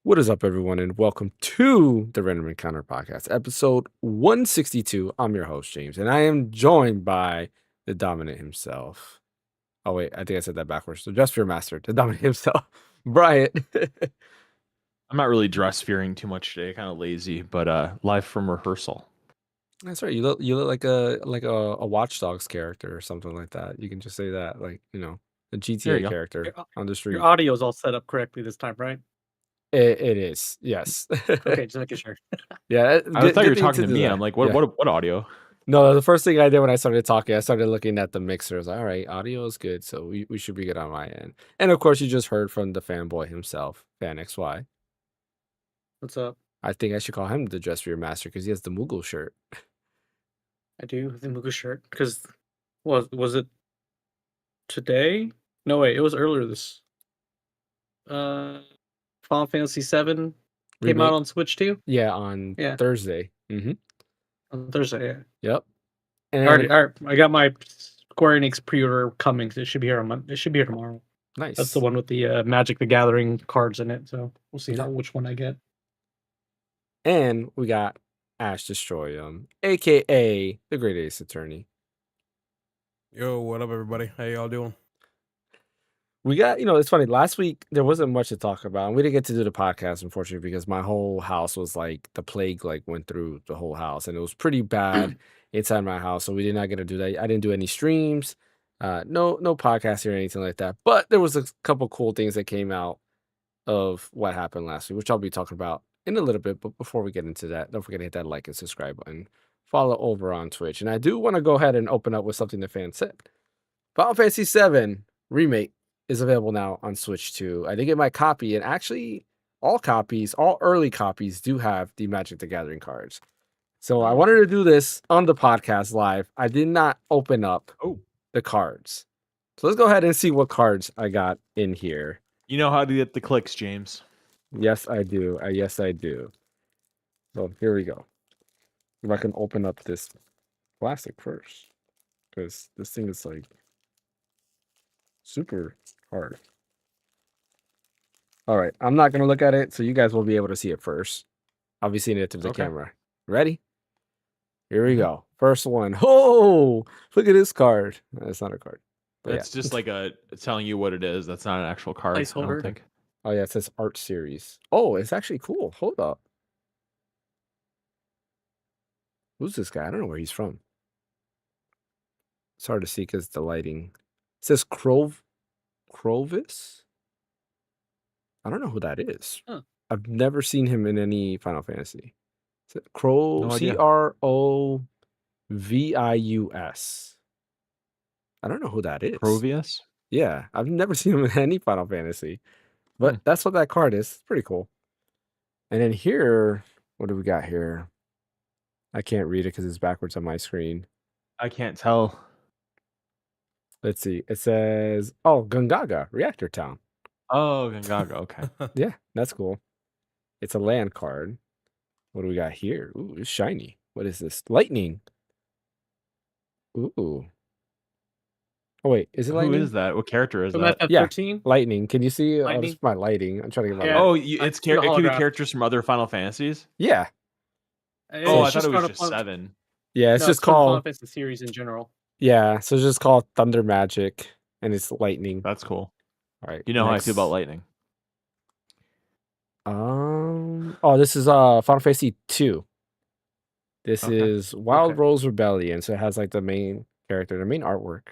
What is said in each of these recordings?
What is up, everyone, and welcome to the Random Encounter Podcast, episode 162. I'm your host, James, and I am joined by the Dominant himself. Oh, wait, I think I said that backwards. The Dress Fear Master, the Dominant himself, Bryant. I'm not really dress fearing too much today, kind of lazy, but live from rehearsal. That's right. You look like a Watch Dogs character or something like that. You can just say that, like, a There GTA you go. character on the Your street. audio's all set up correctly this time, right? It is, yes. Okay, just making sure. Yeah, I thought you were thing talking to do me. that. I'm like, Yeah. what audio? No, the first thing I did when I started talking, I started looking at the mixer. I was like, all right, audio is good, so we should be good on my end. And of course, you just heard from the fanboy himself, Phaneckswhy. What's up? I think I should call him the Dress for Your Master because he has the Moogle shirt. I do the Mugu shirt because was it today? No, wait, it was earlier this. Final Fantasy VII came out Remake? on Switch too. Yeah, on Yeah. Thursday. Mm-hmm. On Thursday. Yeah. Yep. And Already, I got my Square Enix pre-order coming. So it should be here on Monday. It should be here tomorrow. nice. That's the one with the Magic the Gathering cards in it. So we'll see Yeah. which one I get. And we got Ash Destroy Him, aka the Great Ace Attorney. Yo, what up, everybody? How y'all doing? We got, it's funny. Last week there wasn't much to talk about, and we didn't get to do the podcast, unfortunately, because my whole house was like the plague, went through the whole house, and it was pretty bad inside my house. So we did not get to do that. I didn't do any streams, no podcast or anything like that. But there was a couple cool things that came out of what happened last week, which I'll be talking about in a little bit. But before we get into that, don't forget to hit that like and subscribe button. Follow over on Twitch, and I do want to go ahead and open up with something the fans said. Final Fantasy VII Remake is available now on Switch too. I did get my copy, and actually, all early copies do have the Magic the Gathering cards. So I wanted to do this on the podcast live. I did not open up the cards. So let's go ahead and see what cards I got in here. You know how to get the clicks, James. Yes, I do. Yes, I do. So here we go. If I can open up this plastic first, because this thing is like super hard. All right, I'm not gonna look at it, so you guys will be able to see it first. I'll be seeing it through the camera. Ready? Here we go. First one. Oh, look at this card. That's not a card. It's just like telling you what it is. That's not an actual card. I don't think. Oh yeah, it says art series. Oh, it's actually cool. Hold up. Who's this guy? I don't know where he's from. It's hard to see because the lighting. It says Crovis. I don't know who that is. Huh. I've never seen him in any Final Fantasy. No idea. Crovius. I don't know who that is. Crovius? Yeah, I've never seen him in any Final Fantasy. But that's what that card is. It's pretty cool. And then here, what do we got here? I can't read it because it's backwards on my screen. I can't tell. Let's see. It says, Gungaga, Reactor Town. Oh, Gungaga. Okay. Yeah, that's cool. It's a land card. What do we got here? Ooh, it's shiny. What is this? Lightning. Ooh. Oh, wait. Is it lightning? Who is that? What character is So that? that's Yeah. 13. Lightning. Can you see? Lightning? Oh, this is my lighting. I'm trying to get my Yeah. lighting. Oh, it could be holograph. characters from other Final Fantasies? Yeah. Oh, I It's thought it was called just a Final- 7. Yeah, it's no, just from the Final called. Fantasy series in general. Yeah, so it's just called Thunder Magic, and it's lightning. That's cool. All right. You know how I feel about lightning. This is Final Fantasy 2. This Okay. is Wild Okay. Rose Rebellion, so it has like the main character, the main artwork.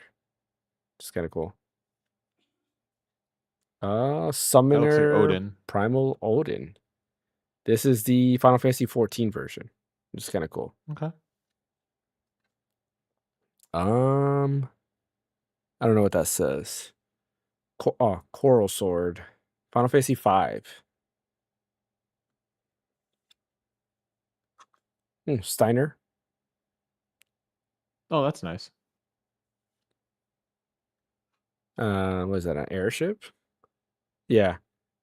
It's kind of cool. Summoner That looks like Odin. Primal Odin. This is the Final Fantasy 14 version, which is kind of cool. Okay. I don't know what that says. Coral Sword. Final Fantasy 5. Steiner. Oh, that's nice. What is that? An airship? Yeah,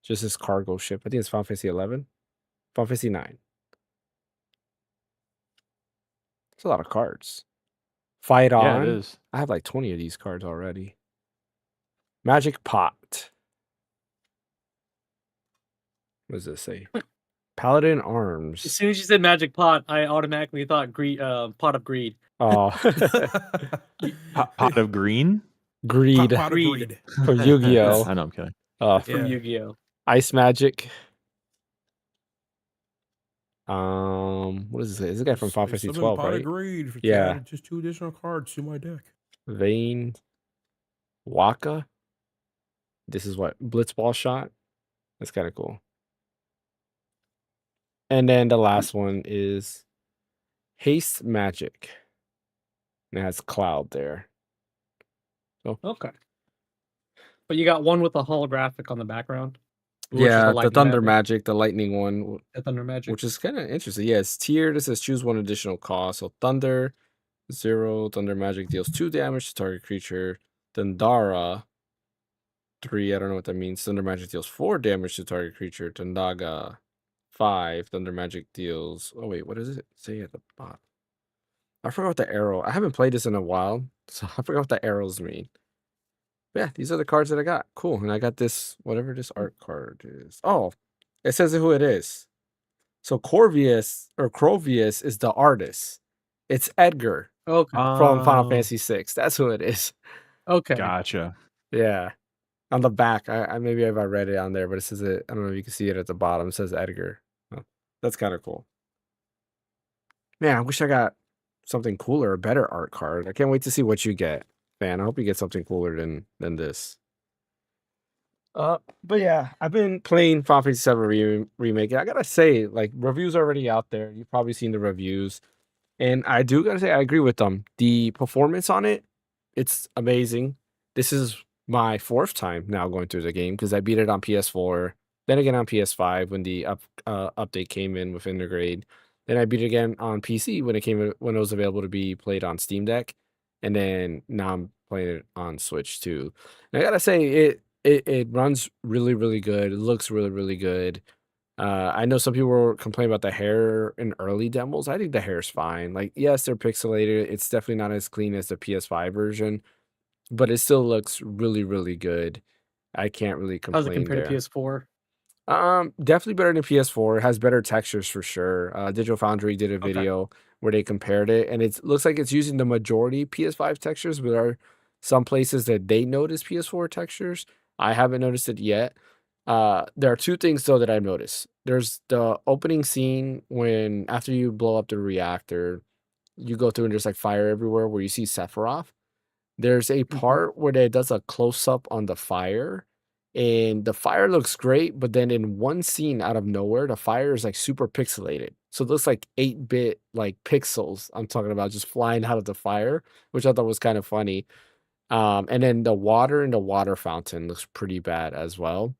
just this cargo ship. I think it's Final Fantasy 11. Final Fantasy 9. It's a lot of cards. Fight On. Yeah, it is. I have like 20 of these cards already. Magic Pot. What does this say? Paladin As Arms. soon as you said magic pot, I automatically thought pot of greed. Oh, Pot of green? Greed Pot of Greed. greed. from Yu-Gi-Oh. I know, I'm kidding. From Yeah. Yu-Gi-Oh. Ice Magic. What is this? This is a guy from Final Fantasy Something 12, pot of right? greed. If you Yeah. added just 2 additional cards to my deck. Vayne. Waka. This is what? Blitzball Shot. That's kind of cool. And then the last one is Haste Magic. And it has Cloud there. Okay. But you got one with a holographic on the background. Which is Yeah, the lightning Thunder Magic, the Lightning one, The Thunder Magic. which is kind of interesting. Yeah, it's tiered. It says choose one additional cost. So Thunder, 0. Thunder Magic deals 2 damage to target creature. Thundara, 3. I don't know what that means. Thunder Magic deals 4 damage to target creature. Thundaga, 5. Thunder Magic deals. Oh, wait, what does it say at the bottom? I forgot what the arrow. I haven't played this in a while, so I forgot what the arrows mean. But yeah, these are the cards that I got. Cool. And I got this, whatever this art card is. Oh, it says who it is. So Crovius is the artist. It's Edgar Okay. from Final Oh, Fantasy VI. That's who it is. Okay. Gotcha. Yeah. On the back, I maybe if I read it on there, but it says it. I don't know if you can see it at the bottom. It says Edgar. Oh, that's kind of cool. Man, I wish I got something cooler, a better art card. I can't wait to see what you get, man. I hope you get something cooler than this. But yeah, I've been playing Final Fantasy VII Remake. I gotta say, like, reviews are already out there. You've probably seen the reviews, and I do gotta say I agree with them. The performance on it, it's amazing. This is my 4th time now going through the game because I beat it on PS4, then again on PS5 when the update came in with Intergrade. Then I beat it again on PC when it was available to be played on Steam Deck, and then now I'm playing it on Switch too. And I gotta say it runs really, really good. It looks really, really good. I know some people were complaining about the hair in early demos. I think the hair's fine. Like, yes, they're pixelated. It's definitely not as clean as the PS5 version, but it still looks really, really good. I can't really How's it complain compared there. to PS4? Definitely better than PS4. It has better textures for sure. Digital Foundry did a Okay. video where they compared it, and it looks like it's using the majority PS5 textures, but there are some places that they notice PS4 textures. I haven't noticed it yet. There are 2 things though that I've noticed. There's the opening scene when after you blow up the reactor, you go through and there's like fire everywhere where you see Sephiroth. There's a part where it does a close up on the fire, and the fire looks great, but then in one scene out of nowhere, the fire is like super pixelated. So it looks like 8-bit like pixels. I'm talking about just flying out of the fire, which I thought was kind of funny. And then the water in the water fountain looks pretty bad as well.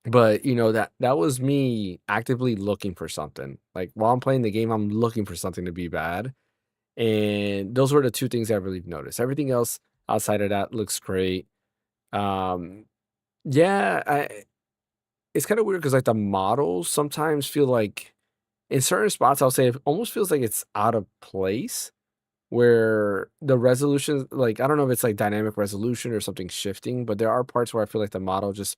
But that was me actively looking for something. Like while I'm playing the game, I'm looking for something to be bad. And those were the 2 things I really noticed. Everything else outside of that looks great. Yeah, it's kind of weird because like the models sometimes feel like in certain spots, I'll say it almost feels like it's out of place where the resolution, like, I don't know if it's like dynamic resolution or something shifting, but there are parts where I feel like the model just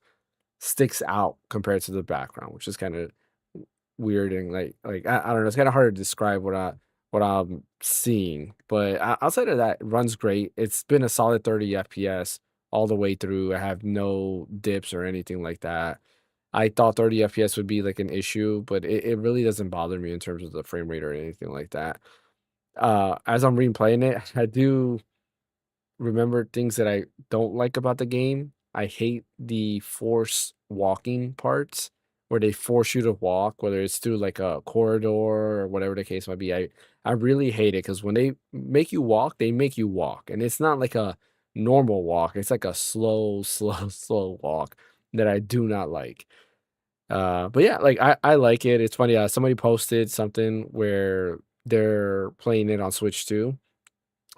sticks out compared to the background, which is kind of weird and like I don't know. It's kind of hard to describe what I'm seeing, but outside of that, it runs great. It's been a solid 30 FPS all the way through. I have no dips or anything like that. I thought 30 FPS would be like an issue, but it really doesn't bother me in terms of the frame rate or anything like that. As I'm replaying it, I do remember things that I don't like about the game. I hate the force walking parts where they force you to walk, whether it's through like a corridor or whatever the case might be. I really hate it because when they make you walk, they make you walk. And it's not like a normal walk. It's like a slow, slow walk that I do not like. But yeah, like I like it. It's funny. Somebody posted something where they're playing it on Switch too,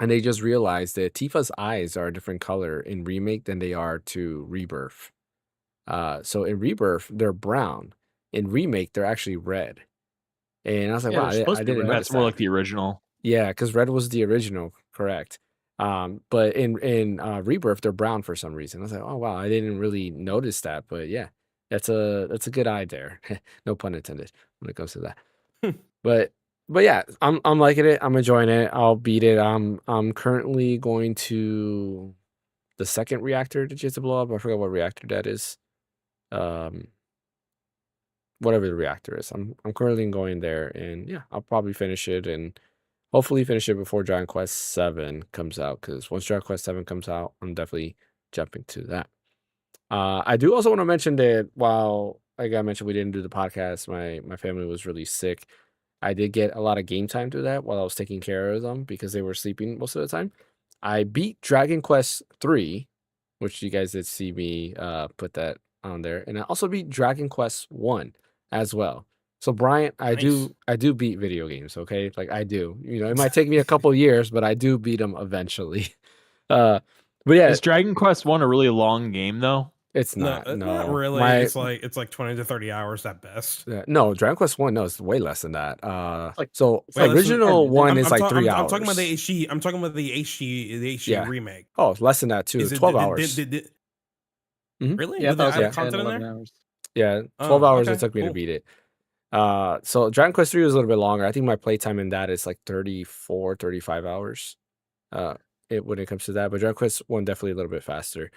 and they just realized that Tifa's eyes are a different color in Remake than they are to Rebirth. So in Rebirth, they're brown. In Remake, they're actually red. And I was like, Yeah, wow, they're supposed I to be didn't red. notice That's more that. like the original. Yeah, because red was the original, correct. But in Rebirth, they're brown for some reason. I was like, oh wow, I didn't really notice that, but yeah, That's a good eye there. No pun intended when it comes to that. But yeah, I'm liking it. I'm enjoying it. I'll beat it. I'm currently going to the second reactor that you have to blow up. I forgot what reactor that is. Um, whatever the reactor is. I'm currently going there, and yeah, I'll probably finish it and hopefully finish it before Dragon Quest 7 comes out. Because once Dragon Quest 7 comes out, I'm definitely jumping to that. I do also want to mention that while, like I mentioned, we didn't do the podcast, my family was really sick. I did get a lot of game time through that while I was taking care of them because they were sleeping most of the time. I beat Dragon Quest 3, which you guys did see me put that on there, and I also beat Dragon Quest 1 as well. So Bryant, I Nice. do beat video games, okay? Like I do. You know, it might take me a couple years, but I do beat them eventually. But yeah, Is Dragon Quest 1 a really long game though? it's No, not. not No, really. my It's like 20 to 30 hours at best. no, Dragon Quest 1, no, it's way less than that. Like- So Wait, listen, original I'm- one I'm, is I'm like ta- 3 I'm hours. talking about the HD. I'm talking about the HD Yeah. remake. Oh, less than that too. Is it 12 did- hours. Mhm. Really? Yeah, I With thought it the was added like 10, content in 11 there? hours. Yeah, 12 hours it Okay, took me to cool. beat it. So Dragon Quest 3 was a little bit longer. I think my playtime in that is like 34, 35 hours. When it comes to that, but Dragon Quest 1 definitely a little bit faster.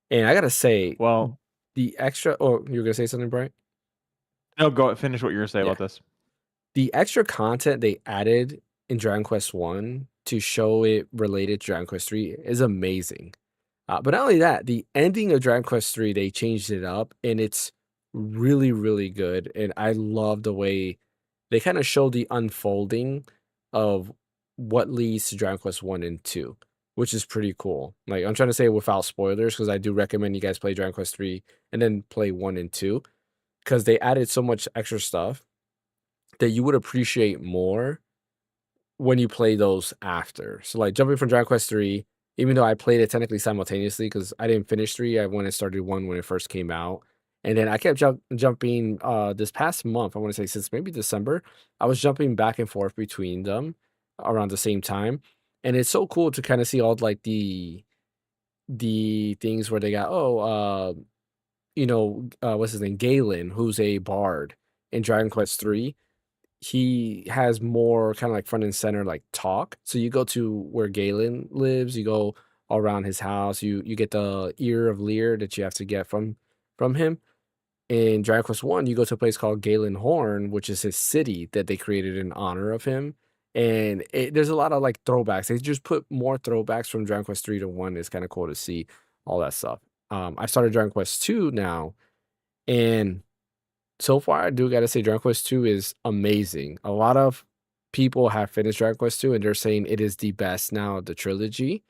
And I gotta say, Well, the extra. Oh, you were gonna say something, Brian? no, go finish what you're gonna say Yeah. about this. The extra content they added in Dragon Quest 1 to show it related to Dragon Quest 3 is amazing. But not only that, the ending of Dragon Quest 3, they changed it up and it's really, really good. And I love the way they kind of show the unfolding of what leads to Dragon Quest 1 and 2, which is pretty cool. Like, I'm trying to say it without spoilers because I do recommend you guys play Dragon Quest 3 and then play 1 and 2 because they added so much extra stuff that you would appreciate more when you play those after. So like jumping from Dragon Quest 3, even though I played it technically simultaneously because I didn't finish 3, I went and started 1 when it first came out. And then I kept jumping this past month, I want to say since maybe December, I was jumping back and forth between them around the same time. And it's so cool to kind of see all like the things where they got what's his name? Galen, who's a bard in Dragon Quest 3. He has more kind of like front and center like talk. So you go to where Galen lives, you go all around his house, you get the ear of Lear that you have to get from him. In Dragon Quest 1, you go to a place called Galen Horn, which is his city that they created in honor of him. And there's a lot of like throwbacks. They just put more throwbacks from Dragon Quest 3 to 1. It's kind of cool to see all that stuff. I started Dragon Quest 2 now, and so far, I do gotta say Dragon Quest 2 is amazing. A lot of people have finished Dragon Quest 2 and they're saying it is the best now of the trilogy.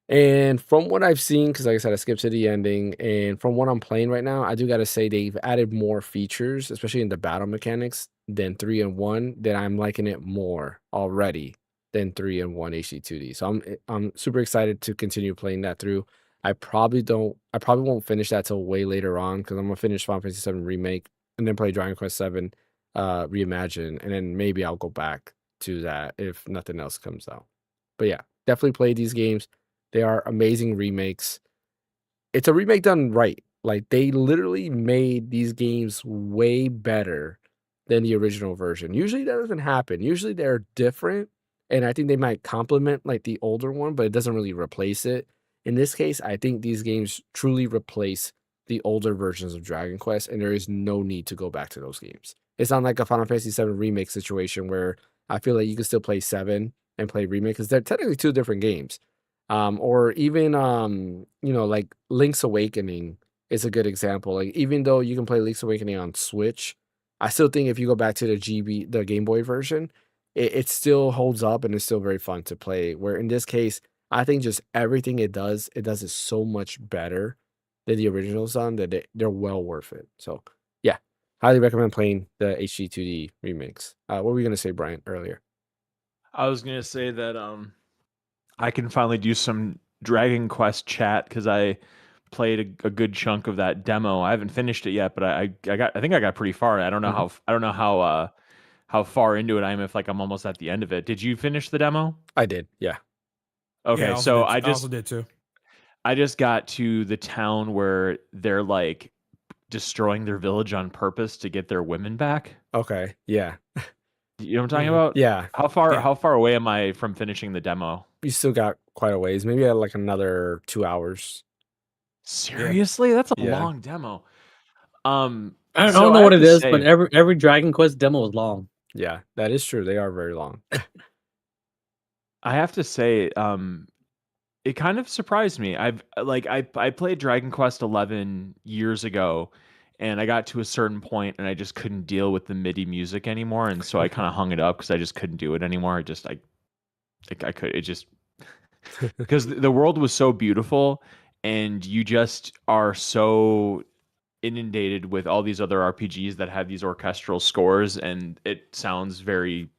And from what I've seen, because like I said, I skipped to the ending, and from what I'm playing right now, I do gotta say they've added more features, especially in the battle mechanics, than 3 and 1, that I'm liking it more already than 3 and 1 HD2D. So I'm super excited to continue playing that through. I probably won't finish that till way later on because I'm gonna finish Final Fantasy 7 Remake and then play Dragon Quest 7 Reimagine, and then maybe I'll go back to that if nothing else comes out. But yeah, definitely play these games. They are amazing remakes. It's a remake done right. Like they literally made these games way better than the original version. Usually that doesn't happen. Usually they're different, and I think they might complement like the older one, but it doesn't really replace it. In this case, I think these games truly replace the older versions of Dragon Quest, and there is no need to go back to those games. It's not like a Final Fantasy 7 remake situation where I feel like you can still play 7 and play remake because they're technically two different games. Or even like Link's Awakening is a good example. Like even though you can play Link's Awakening on Switch, I still think if you go back to the Game Boy version, it still holds up and it's still very fun to play. Where in this case, I think just everything it does it so much better than the original's done that they're well worth it. So yeah, highly recommend playing the HD2D remakes. What were we gonna say, Brian, earlier? I was gonna say that I can finally do some Dragon Quest chat because I played a good chunk of that demo. I haven't finished it yet, but I think I got pretty far. I don't know how far into it I am if like I'm almost at the end of it. Did you finish the demo? I did, yeah. Okay, Yeah, so I also did too. I just got to the town where they're like destroying their village on purpose to get their women back. Okay, yeah. You know what I'm talking about? Yeah. How far away am I from finishing the demo? You still got quite a ways, maybe like another 2 hours. Seriously? That's a Yeah. long demo. I So don't know I what have it to is, say, but every Dragon Quest demo is long. Yeah, that is true, they are very long. I have to say, it kind of surprised me. I played Dragon Quest 11 years ago, and I got to a certain point, and I just couldn't deal with the MIDI music anymore, and so I kind of hung it up because I just couldn't do it anymore. I could it just because the world was so beautiful, and you just are so inundated with all these other RPGs that have these orchestral scores, and it sounds very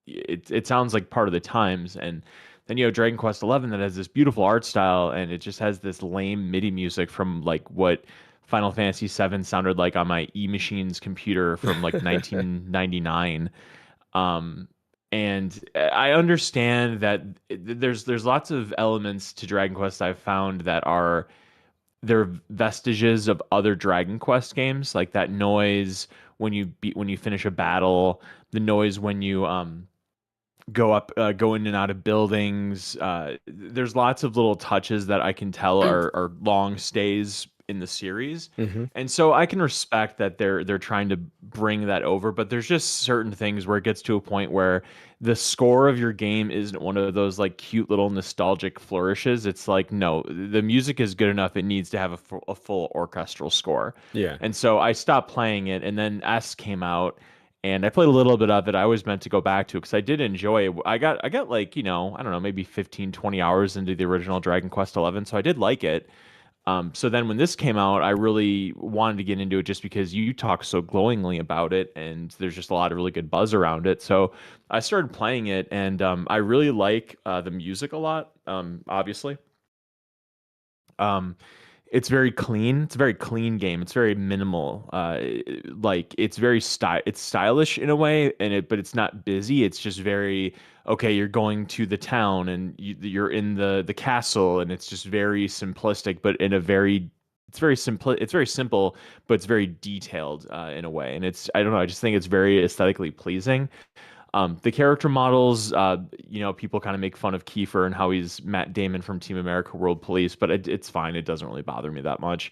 it sounds like part of the times. And then you have Dragon Quest 11 that has this beautiful art style, and it just has this lame MIDI music from like what Final Fantasy 7 sounded like on my E-Machines computer from like 1999. And I understand that there's lots of elements to Dragon Quest I've found that are they're vestiges of other Dragon Quest games, like that noise when you finish a battle, the noise when you go in and out of buildings. There's lots of little touches that I can tell are long stays in the series, Mhm. and so I can respect that they're trying to bring that over. But there's just certain things where it gets to a point where the score of your game isn't one of those like cute little nostalgic flourishes. It's like, no, the music is good enough. It needs to have a full orchestral score. Yeah. And so I stopped playing it, and then S came out, and I played a little bit of it. I always meant to go back to it because I did enjoy it. I got like, I don't know, maybe 15, 20 hours into the original Dragon Quest 11, so I did like it. So then when this came out, I really wanted to get into it just because you talk so glowingly about it, and there's just a lot of really good buzz around it. So I started playing it, and I really like the music a lot, obviously. Um, it's very clean. It's a very clean game. It's very minimal. Like it's stylish in a way, but it's not busy. It's just very okay. You're going to the town, and you're in the castle, and it's just very simplistic, but in a very it's very simple. It's very simple, but it's very detailed in a way. And I don't know. I just think it's very aesthetically pleasing. The character models, people kind of make fun of Kiefer and how he's Matt Damon from Team America World Police, but it's fine. It doesn't really bother me that much.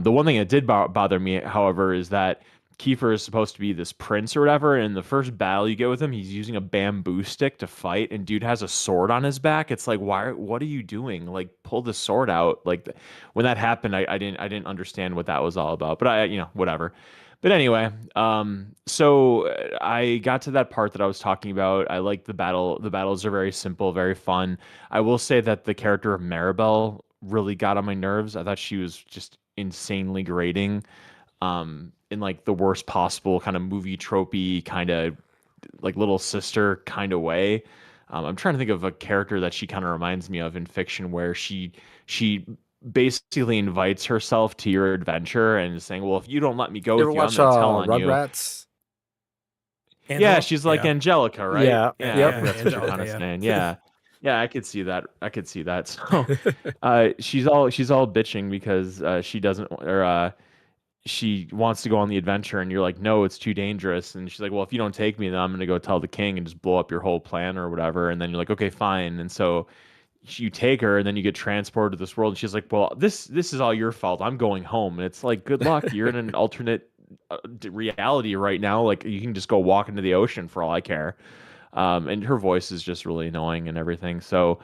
The one thing that did bother me, however, is that Kiefer is supposed to be this prince or whatever. And in the first battle you get with him, he's using a bamboo stick to fight, and dude has a sword on his back. It's like, why? What are you doing? Like, pull the sword out. Like, when that happened, I didn't understand what that was all about. But whatever. But anyway, so I got to that part that I was talking about. I like the battle. The battles are very simple, very fun. I will say that the character of Maribel really got on my nerves. I thought she was just insanely grating, in like the worst possible kind of movie tropey kind of like little sister kind of way. I'm trying to think of a character that she kind of reminds me of in fiction, where she basically invites herself to your adventure and is saying, "Well, if you don't let me go You with ever you, I'm watch, going to tell on you." Rugrats? Yeah, Angela? she's like Yeah. Angelica, right? Yeah, Yeah, yep. I think that's what you're Angelica, kind of yeah. saying. Yeah, yeah, I could see that. I could see that. So, she's all bitching because she doesn't, or she wants to go on the adventure, and you're like, no, it's too dangerous. And she's like, well, if you don't take me, then I'm going to go tell the king and just blow up your whole plan or whatever. And then you're like, okay, fine. And so you take her, and then you get transported to this world, and she's like, well, this is all your fault. I'm going home. And it's like, good luck. You're in an alternate reality right now. Like, you can just go walk into the ocean for all I care. And her voice is just really annoying and everything. So,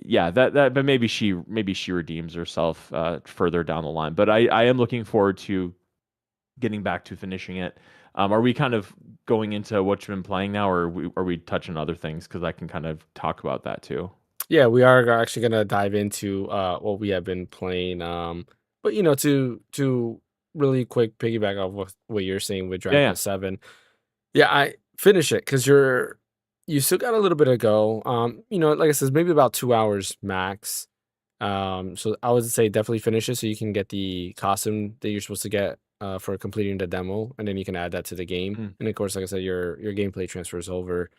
yeah, but maybe she redeems herself further down the line. But I am looking forward to getting back to finishing it. Are we kind of going into what you've been playing now, or are we touching other things? Because I can kind of talk about that too. Yeah, we are actually gonna dive into what we have been playing. But to really quick piggyback off what you're saying with Yeah, Dragon yeah. Quest 7. Yeah, I finish it because you still got a little bit to go. Like I said, maybe about 2 hours max. So I would say definitely finish it so you can get the costume that you're supposed to get for completing the demo, and then you can add that to the game. Mm. And of course, like I said, your gameplay transfers over.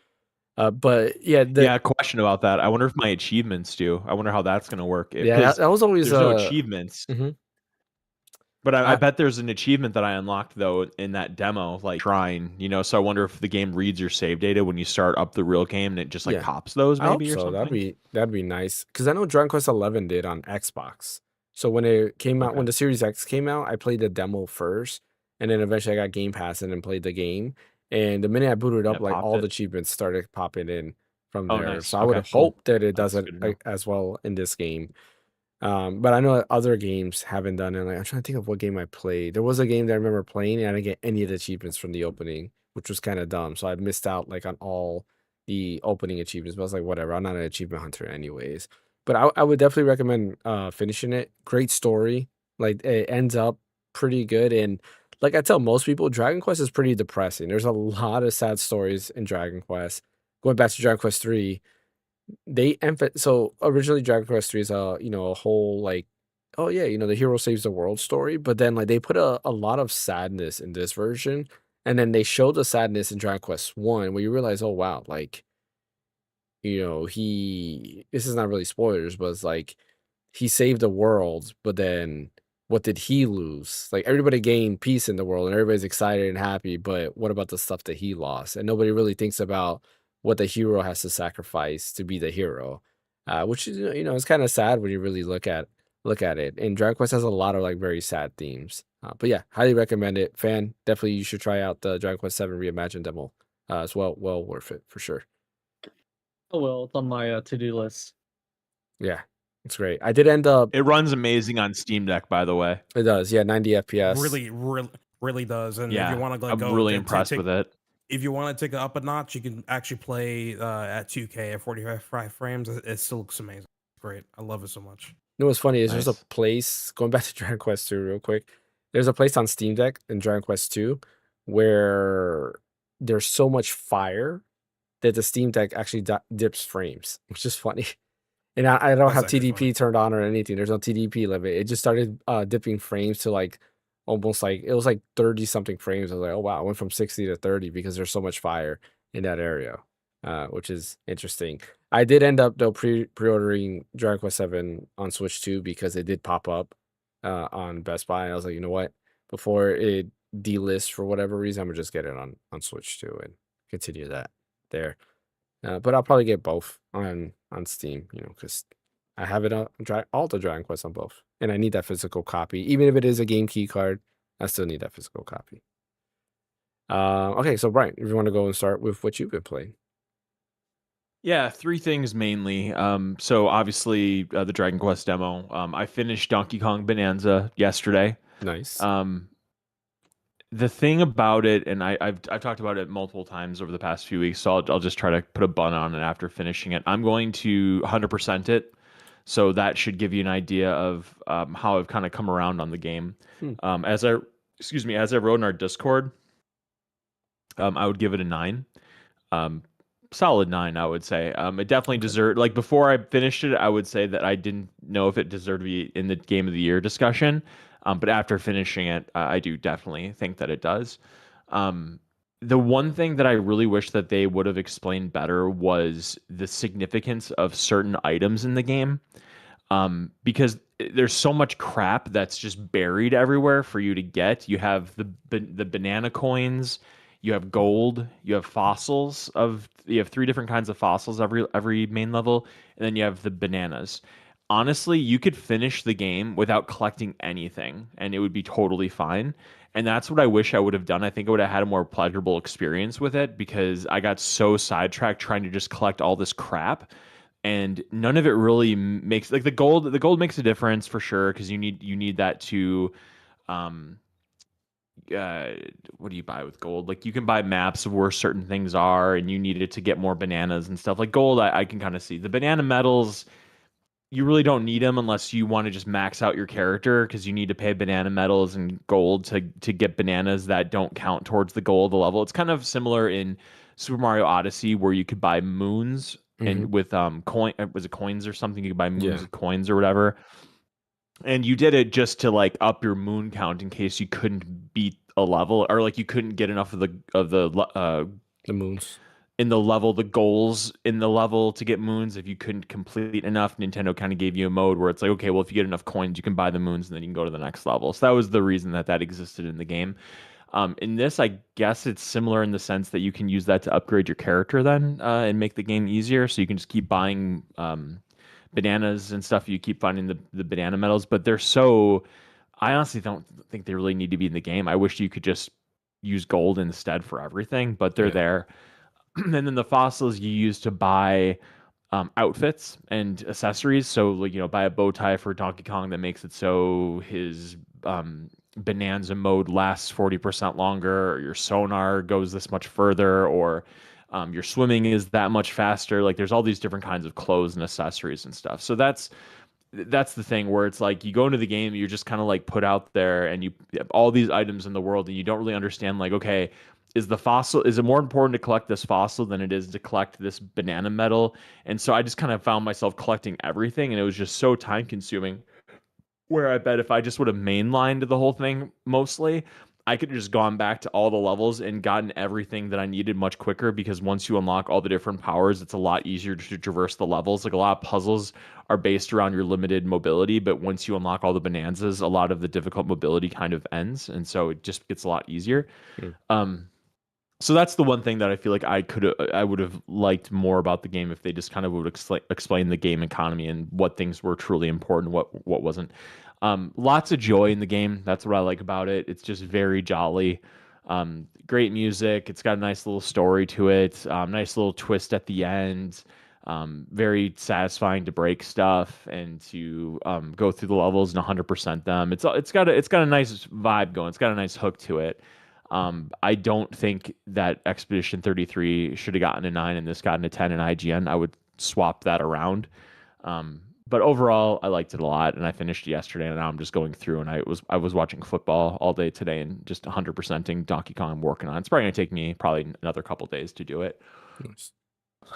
But yeah, Yeah, question about that. I wonder if my achievements do. I wonder how that's going to work. that Because was always there's no achievements. mhm. But I bet there's an achievement that I unlocked though in that demo, like shrine, you know. So I wonder if the game reads your save data when you start up the real game, and it just like Yeah. pops those I hope maybe or so. something. That'd be nice because I know Dragon Quest 11 did on Xbox. So when it came out, Okay. when the Series X came out, I played the demo first, and then eventually I got Game Pass and then played the game. And the minute I booted Yeah, up, like popped all it. the achievements started popping in from Oh, there. nice. So I would Okay, have cool. hoped that it does That's it good to know. as well in this game. But I know that other games haven't done it. Like I'm trying to think of what game I played. There was a game that I remember playing, and I didn't get any of the achievements from the opening, which was kind of dumb. So I missed out like on all the opening achievements. But I was like, whatever. I'm not an achievement hunter, anyways. But I would definitely recommend finishing it. Great story. Like it ends up pretty good. And like I tell most people, Dragon Quest is pretty depressing. There's a lot of sad stories in Dragon Quest. Going back to Dragon Quest 3, so originally Dragon Quest 3 is a whole like, oh yeah, the hero saves the world story, but then like they put a lot of sadness in this version, and then they show the sadness in Dragon Quest 1 where you realize, oh wow, like he this is not really spoilers, but it's like he saved the world, but then what did he lose? Like everybody gained peace in the world and everybody's excited and happy, but what about the stuff that he lost? And nobody really thinks about what the hero has to sacrifice to be the hero. Which is it's kind of sad when you really look at it. And Dragon Quest has a lot of like very sad themes. But yeah, highly recommend it. Fan, definitely you should try out the Dragon Quest 7 Reimagined demo. It's well worth it for sure. Oh well, it's on my to-do list. Yeah, it's great. I did end up. It runs amazing on Steam Deck, by the way. It does, yeah, 90 FPS. Really does. And if Yeah, you want to like I'm go, really impressed with it. if you want to take it up a notch, you can actually play at 2K at 45 frames. It still looks amazing. Great, I love it so much. You know what's funny is there's a Nice. place going back to Dragon Quest 2 real quick. There's a place on Steam Deck in Dragon Quest 2 where there's so much fire that the Steam Deck actually dips frames, which is funny. And I don't That's have actually TDP funny. turned on or anything. There's no TDP limit. It just started dipping frames to like almost like it was like 30 something frames. I was like, oh wow, it went from 60 to 30 because there's so much fire in that area, which is interesting. I did end up though pre-ordering Dragon Quest 7 on Switch 2 because it did pop up on Best Buy. And I was like, you know what? Before it delists for whatever reason, I'm gonna just get it on Switch 2 and continue that there. But I'll probably get both on Steam, because I have it on all the Dragon Quest on both, and I need that physical copy. Even if it is a game key card, I still need that physical copy. Okay, so Brian, if you want to go and start with what you've been playing. Yeah, three things mainly. So obviously the Dragon Quest demo. I finished Donkey Kong Bonanza yesterday. Nice. The thing about it, and I've talked about it multiple times over the past few weeks, so I'll just try to put a bun on it after finishing it. I'm going to 100% it, so that should give you an idea of how I've kind of come around on the game. As I wrote in our Discord, I would give it a 9. Solid 9, I would say. It definitely deserved. Like before I finished it, I would say that I didn't know if it deserved to be in the Game of the Year discussion. But after finishing it, I do definitely think that it does. The one thing that I really wish that they would have explained better was the significance of certain items in the game. Because there's so much crap that's just buried everywhere for you to get. You have the banana coins, you have gold, you have you have 3 different kinds of fossils every main level, and then you have the bananas. Honestly, you could finish the game without collecting anything, and it would be totally fine. And that's what I wish I would have done. I think I would have had a more pleasurable experience with it because I got so sidetracked trying to just collect all this crap, and none of it really makes like the gold makes a difference for sure because you need that to what do you buy with gold? Like you can buy maps of where certain things are, and you need it to get more bananas and stuff. Like gold, I can kind of see the banana medals. You really don't need them unless you want to just max out your character because you need to pay banana medals and gold to get bananas that don't count towards the goal of the level. It's kind of similar in Super Mario Odyssey where you could buy moons and with was it coins or something? You could buy moons with coins or whatever. And you did it just to like up your moon count in case you couldn't beat a level or like you couldn't get enough of the The moons. in the level, the goals in the level to get moons. If you couldn't complete enough, Nintendo kind of gave you a mode where it's like, okay, well, if you get enough coins, you can buy the moons and then you can go to the next level. So that was the reason that existed in the game. In this, I guess it's similar in the sense that you can use that to upgrade your character then and make the game easier. So you can just keep buying bananas and stuff. You keep finding the banana medals, but they're so. I honestly don't think they really need to be in the game. I wish you could just use gold instead for everything, but they're there. And then the fossils you use to buy outfits and accessories. So, like, buy a bow tie for Donkey Kong that makes it so his Bonanza mode lasts 40% longer, or your sonar goes this much further, or your swimming is that much faster. Like, there's all these different kinds of clothes and accessories and stuff. So that's the thing where it's like you go into the game, you're just kind of like put out there, and you have all these items in the world, and you don't really understand, like, okay, is it more important to collect this fossil than it is to collect this banana medal? And so I just kind of found myself collecting everything, and it was just so time consuming, where I bet if I just would have mainlined the whole thing mostly, I could have just gone back to all the levels and gotten everything that I needed much quicker, because once you unlock all the different powers, it's a lot easier to traverse the levels. Like, a lot of puzzles are based around your limited mobility, but once you unlock all the bonanzas, a lot of the difficult mobility kind of ends, and so it just gets a lot easier. So that's the one thing that I feel like I would have liked more about the game if they just kind of would explain the game economy and what things were truly important, what wasn't. Lots of joy in the game. That's what I like about it. It's just very jolly. Great music. It's got a nice little story to it. Nice little twist at the end. Very satisfying to break stuff and to go through the levels and 100% them. It's got a nice vibe going. It's got a nice hook to it. I don't think that Expedition 33 should have gotten a 9 and this gotten a 10 in IGN. I would swap that around. But overall, I liked it a lot, and I finished it yesterday, and now I'm just going through, and I was watching football all day today and just 100%ing Donkey Kong I'm working on. It's probably going to take me another couple days to do it. Nice.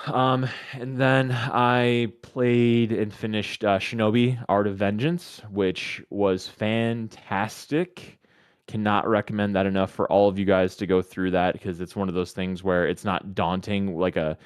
And then I played and finished Shinobi Art of Vengeance, which was fantastic. Cannot recommend that enough for all of you guys to go through that, because it's one of those things where it's not daunting like a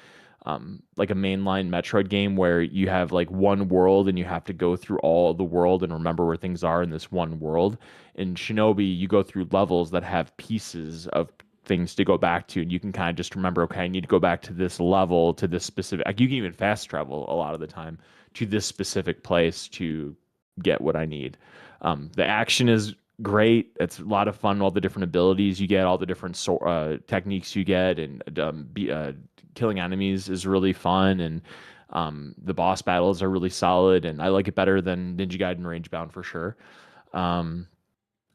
mainline Metroid game where you have like one world and you have to go through all the world and remember where things are in this one world. In Shinobi, you go through levels that have pieces of things to go back to, and you can kind of just remember, okay, I need to go back to this level, to this specific, like, you can even fast travel a lot of the time to this specific place to get what I need. The action is great. It's a lot of fun. All the different abilities you get, all the different techniques you get, and killing enemies is really fun. And the boss battles are really solid, and I like it better than Ninja Gaiden Rangebound for sure.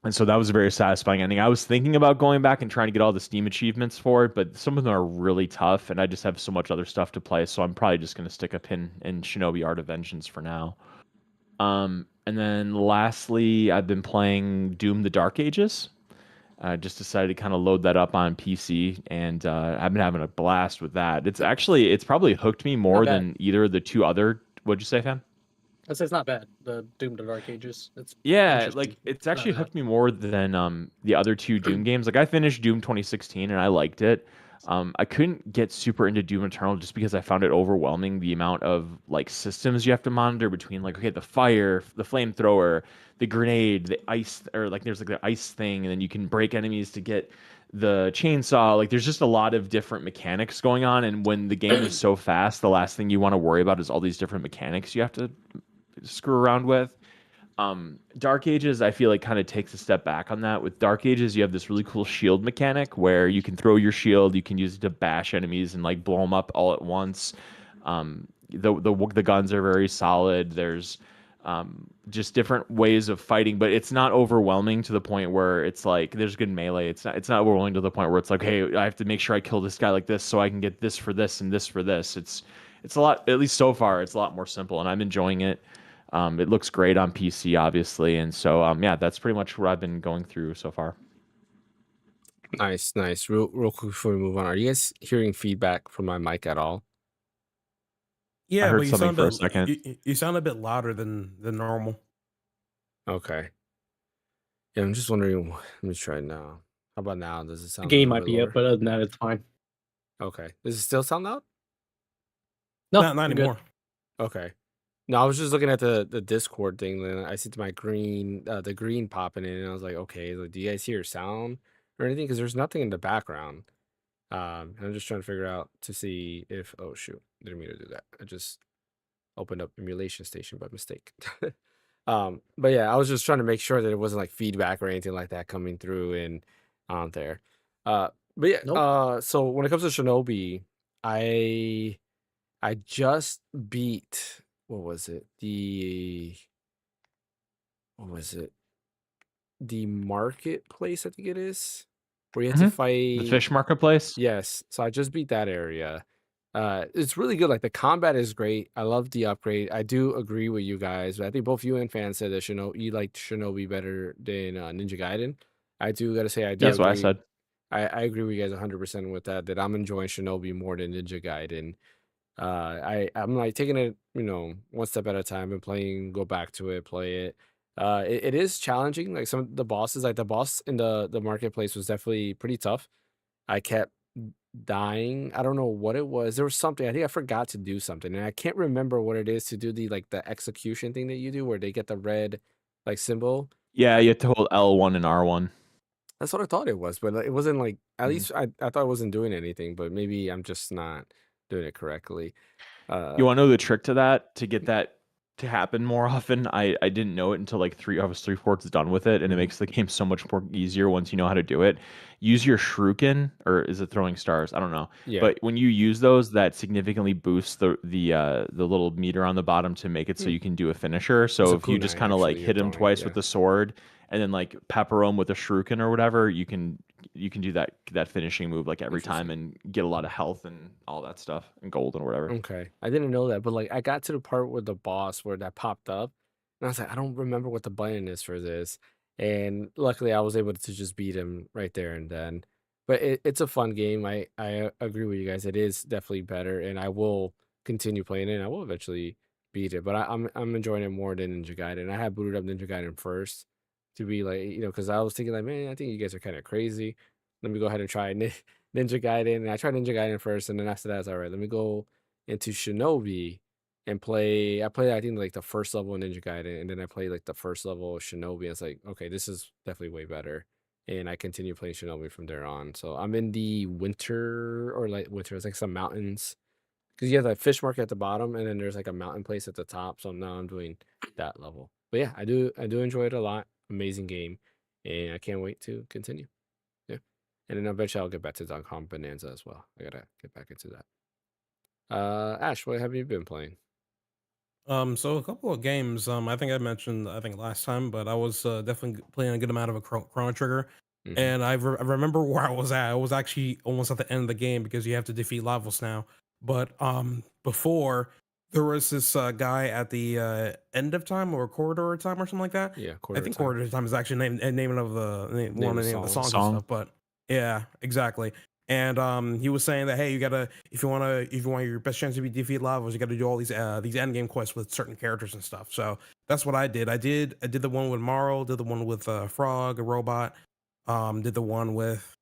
And so that was a very satisfying ending. I was thinking about going back and trying to get all the Steam achievements for it, but some of them are really tough, and I just have so much other stuff to play, so I'm probably just going to stick a pin in Shinobi Art of Vengeance for now. And then lastly, I've been playing Doom: The Dark Ages. I just decided to kind of load that up on PC, and I've been having a blast with that. It's probably hooked me more than either of the two other. What'd you say, fam? I'd say it's not bad. The Doom to Dark Ages. It's Like, it's actually hooked me more than the other two Doom games. Like, I finished Doom 2016 and I liked it. I couldn't get super into Doom Eternal just because I found it overwhelming, the amount of like systems you have to monitor between, like, okay, the fire, the flamethrower, the grenade, the ice, or like there's like the ice thing, and then you can break enemies to get the chainsaw. Like, there's just a lot of different mechanics going on, and when the game is so fast, the last thing you want to worry about is all these different mechanics you have to screw around with. Dark Ages, I feel like, kind of takes a step back on that. With Dark Ages, you have this really cool shield mechanic where you can throw your shield, you can use it to bash enemies and like blow them up all at once. The guns are very solid. There's just different ways of fighting, but it's not overwhelming to the point where it's like there's good melee. It's not overwhelming to the point where it's like, hey, I have to make sure I kill this guy like this so I can get this for this and this for this. It's a lot, at least so far, it's a lot more simple, and I'm enjoying it. It looks great on PC, obviously, and so yeah, that's pretty much what I've been going through so far. Nice. Real quick before we move on, are you guys hearing feedback from my mic at all? Yeah, heard but you something sound for a second. You sound a bit louder than normal. Okay. Yeah, I'm just wondering. Let me try it now. How about now? Does it The sound a game little might bit be up, lower? but other than that, it's fine. Okay. Does it still sound loud? No, Not I'm good. anymore. Okay. No, I was just looking at the Discord thing, and I see my green, the green popping in, and I was like, okay, like, do you guys hear sound or anything? Because there's nothing in the background. And I'm just trying to figure out to see if, oh shoot, didn't mean to do that. I just opened up emulation station by mistake. But yeah, I was just trying to make sure that it wasn't like feedback or anything like that coming through and on there. But yeah, Nope. so when it comes to Shinobi, I I just beat, what was it? What was it? The marketplace, I think it is, where you have to The fight. fish marketplace. Yes, so I just beat that area. It's really good. Like the combat is great. I love the upgrade. I do agree with you guys. I think both you and Fan said that you liked Shinobi better than Ninja Gaiden. I do gotta say I do That's what I agree. said. I agree with you guys 100% with that. That I'm enjoying Shinobi more than Ninja Gaiden. I'm like taking it, one step at a time and playing, go back to it, play it. It is challenging. Like some of the bosses, like the boss in the marketplace was definitely pretty tough. I kept dying. I don't know what it was. There was something. I think I forgot to do something, and I can't remember what it is to do the execution thing that you do, where they get the red like symbol. Yeah, you have to hold L1 and R1. That's what I thought it was, but like, it wasn't like. At least I thought I wasn't doing anything, but maybe I'm just not doing it correctly. You want to know the trick to that, to get that to happen more often? I didn't know it until like I was 3/4 done with it, and it Mhm. makes the game so much more easier once you know how to do it. Use your shuriken, or is it throwing stars? I don't know. Yeah. But when you use those, that significantly boosts the little meter on the bottom to make it so Mm. you can do a finisher. It's So a if you just kunai kind of like actually you're hit him throwing. twice Yeah. with the sword and then like pepper him with a shuriken or whatever, you can do that finishing move like every time Interesting. and get a lot of health and all that stuff and gold and whatever. Okay. I didn't know that, but like I got to the part with the boss where that popped up, and I was like, I don't remember what the button is for this. And luckily I was able to just beat him right there and then. But it's a fun game. I agree with you guys. It is definitely better, and I will continue playing it, and I will eventually beat it. But I'm enjoying it more than Ninja Gaiden. I had booted up Ninja Gaiden first to be like, because I was thinking like, man, I think you guys are kind of crazy. Let me go ahead and try Ninja Gaiden. And I tried Ninja Gaiden first, and then after that, I was all right. Let me go into Shinobi and play. I played, I think, like the first level of Ninja Gaiden, and then I played like the first level of Shinobi. It's like, okay, this is definitely way better. And I continue playing Shinobi from there on. So I'm in the winter, or like winter, it's like some mountains. Because you have like fish market at the bottom, and then there's like a mountain place at the top. So now I'm doing that level. But yeah, I do enjoy it a lot. Amazing game. And I can't wait to continue. Yeah. And then eventually I'll get back to Kong Bonanza as well. I gotta get back into that. Ash, what have you been playing? So a couple of games. I think I mentioned, I think last time, but I was definitely playing a good amount of a Chrono Trigger, Hmm. and I remember where I was at. I was actually almost at the end of the game because you have to defeat levels now. But before there was this guy at the end of time or corridor of time or something like that. Yeah, I quarter of think time. corridor of time is actually name of the Name one of of the name of the song. songs and Song. stuff. But yeah, exactly. And he was saying that, hey, you gotta, if you want your best chance to be defeat levels, you gotta do all these end game quests with certain characters and stuff. So that's what I did. I did the one with Marl, did the one with Frog, a robot, did the one with,